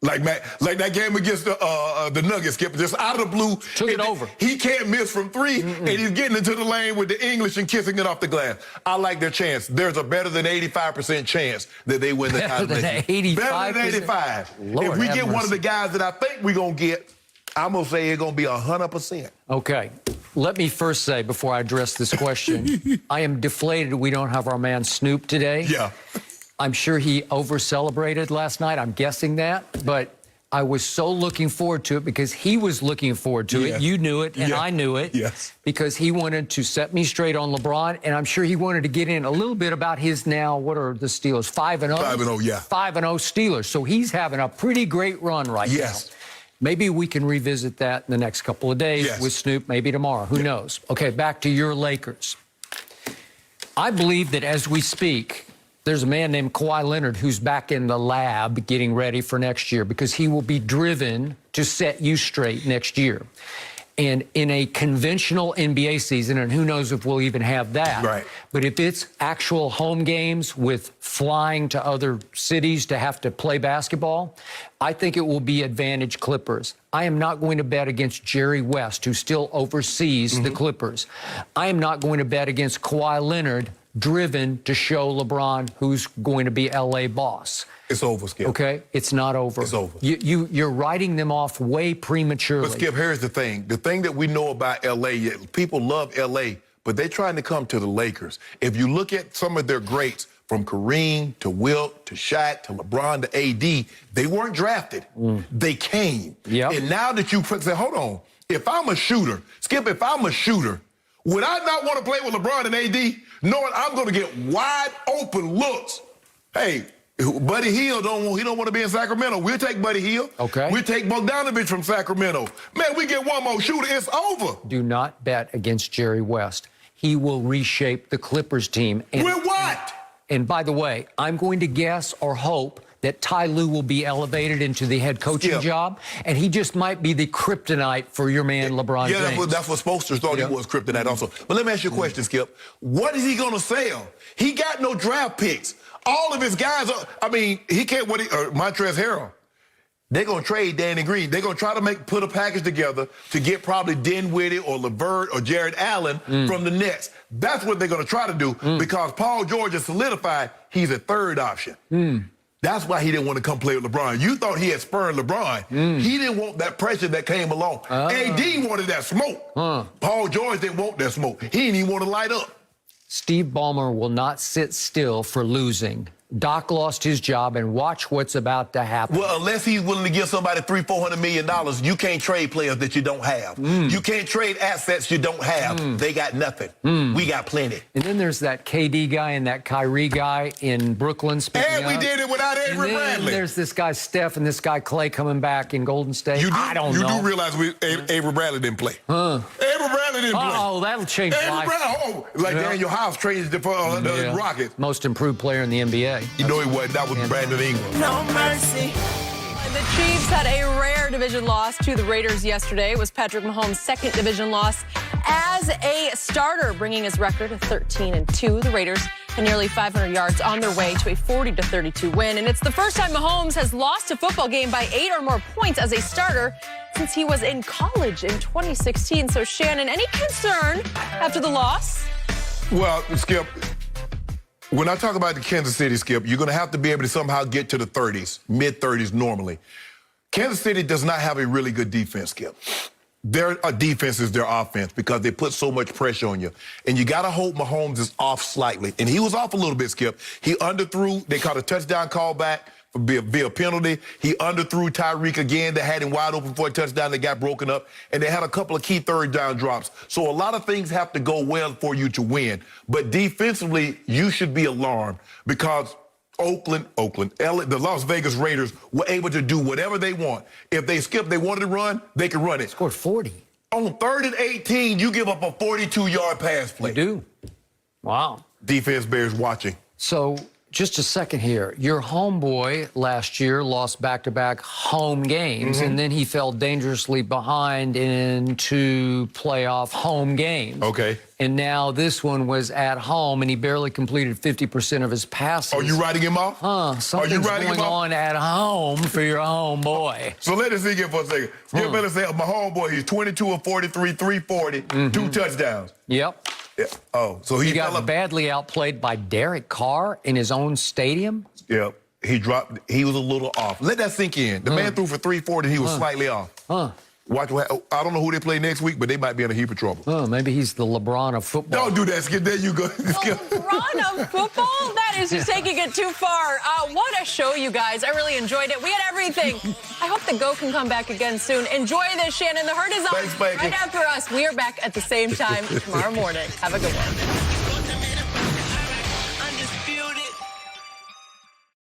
Like that game against the Nuggets, Skip, just out of the blue. Took it over. He can't miss from three, and he's getting into the lane with the English and kissing it off the glass. I like their chance. There's a better than 85% chance that they win the title. Better than 85%? Better than 85. Lord if we get have one of the mercy. guys that I think we're going to get, I'm going to say it's going to be 100%. Okay. Let me first say, before I address this question, I am deflated we don't have our man Snoop today. Yeah. I'm sure he over-celebrated last night. I'm guessing that. But I was so looking forward to it because he was looking forward to it. You knew it, and I knew it. Yes. Because he wanted to set me straight on LeBron, and I'm sure he wanted to get in a little bit about his now, what are the Steelers, 5-0? 5-0, yeah. 5-0 Steelers. So he's having a pretty great run right now. Maybe we can revisit that in the next couple of days with Snoop, maybe tomorrow. Who knows? Okay, back to your Lakers. I believe that as we speak, there's a man named Kawhi Leonard who's back in the lab getting ready for next year because he will be driven to set you straight next year. And in a conventional NBA season, and who knows if we'll even have that, but if it's actual home games with flying to other cities to have to play basketball, I think it will be advantage Clippers. I am not going to bet against Jerry West, who still oversees the Clippers. I am not going to bet against Kawhi Leonard, driven to show LeBron who's going to be LA boss. It's over, Skip. Okay? It's not over. It's over. You're writing them off way prematurely. But, Skip, here's the thing. The thing that we know about L.A., people love L.A., but they're trying to come to the Lakers. If you look at some of their greats, from Kareem to Wilt to Shaq to LeBron to A.D., they weren't drafted. They came. And now that you say, hold on, if I'm a shooter, Skip, if I'm a shooter, would I not want to play with LeBron and A.D., knowing I'm going to get wide open looks? Hey, Buddy Hield don't want to be in Sacramento. We'll take Buddy Hield. Okay. We'll take Bogdanovich from Sacramento. Man, we get one more shooter, it's over. Do not bet against Jerry West. He will reshape the Clippers team. With what? And by the way, I'm going to guess or hope that Ty Lue will be elevated into the head coaching job, and he just might be the kryptonite for your man LeBron James. Yeah, that's what Spoelstra thought he was, kryptonite also. But let me ask you a question, Skip. What is he going to sell? He got no draft picks. All of his guys are, I mean, he can't, Montrezl Harrell. They're going to trade Danny Green. They're going to try to put a package together to get probably Dinwiddie or LeVert or Jared Allen from the Nets. That's what they're going to try to do because Paul George is solidified. He's a third option. That's why he didn't want to come play with LeBron. You thought he had spurned LeBron. He didn't want that pressure that came along. AD wanted that smoke. Paul George didn't want that smoke. He didn't even want to light up. Steve Ballmer will not sit still for losing. Doc lost his job, and watch what's about to happen. Well, unless he's willing to give somebody $300-400 million, you can't trade players that you don't have. You can't trade assets you don't have. They got nothing. We got plenty. And then there's that KD guy and that Kyrie guy in Brooklyn. And we did it without Avery Bradley. There's this guy Steph and this guy Clay coming back in Golden State. I don't know. You do realize Avery Bradley didn't play. Avery Bradley didn't play. Oh, that'll change life. Like Daniel House traded the Rockets. Most improved player in the NBA. You know he wasn't. That was Brandon Ingram. No mercy. The Chiefs had a rare division loss to the Raiders yesterday. It was Patrick Mahomes' second division loss as a starter, bringing his record to 13-2. The Raiders had nearly 500 yards on their way to a 40-32 win. And it's the first time Mahomes has lost a football game by 8 or more points as a starter since he was in college in 2016. So, Shannon, any concern after the loss? Well, Skip, when I talk about the Kansas City, Skip, you're going to have to be able to somehow get to the 30s, mid-30s normally. Kansas City does not have a really good defense, Skip. Their defense is their offense because they put so much pressure on you. And you got to hope Mahomes is off slightly. And he was off a little bit, Skip. He underthrew. They caught a touchdown call back via penalty. He underthrew Tyreek again. They had him wide open for a touchdown that got broken up. And they had a couple of key third down drops. So a lot of things have to go well for you to win. But defensively, you should be alarmed because Oakland, the Las Vegas Raiders were able to do whatever they want. If they wanted to run, they could run it. Scored 40. On 3rd and 18, you give up a 42-yard pass play. You do. Wow. Defense bears watching. So just a second here. Your homeboy last year lost back-to-back home games, and then he fell dangerously behind into playoff home games. Okay. And now this one was at home, and he barely completed 50% of his passes. Are you writing him off? Something's going on at home for your homeboy. So let us see again for a second. Skip Bayless said, my homeboy, he's 22 of 43, 340, 2 touchdowns. Yep. Yeah. Oh, so he got badly outplayed by Derek Carr in his own stadium? Yep. He was a little off. Let that sink in. The man threw for 340, he was slightly off. Watch what, I don't know who they play next week, but they might be in a heap of trouble. Maybe he's the LeBron of football. Don't do that, Skip. There you go. LeBron of football? That is just taking it too far. What a show, you guys. I really enjoyed it. We had everything. I hope the GOAT can come back again soon. Enjoy this, Shannon. The herd is on. Thanks, Bacon. Right after us. We are back at the same time tomorrow morning. Have a good one.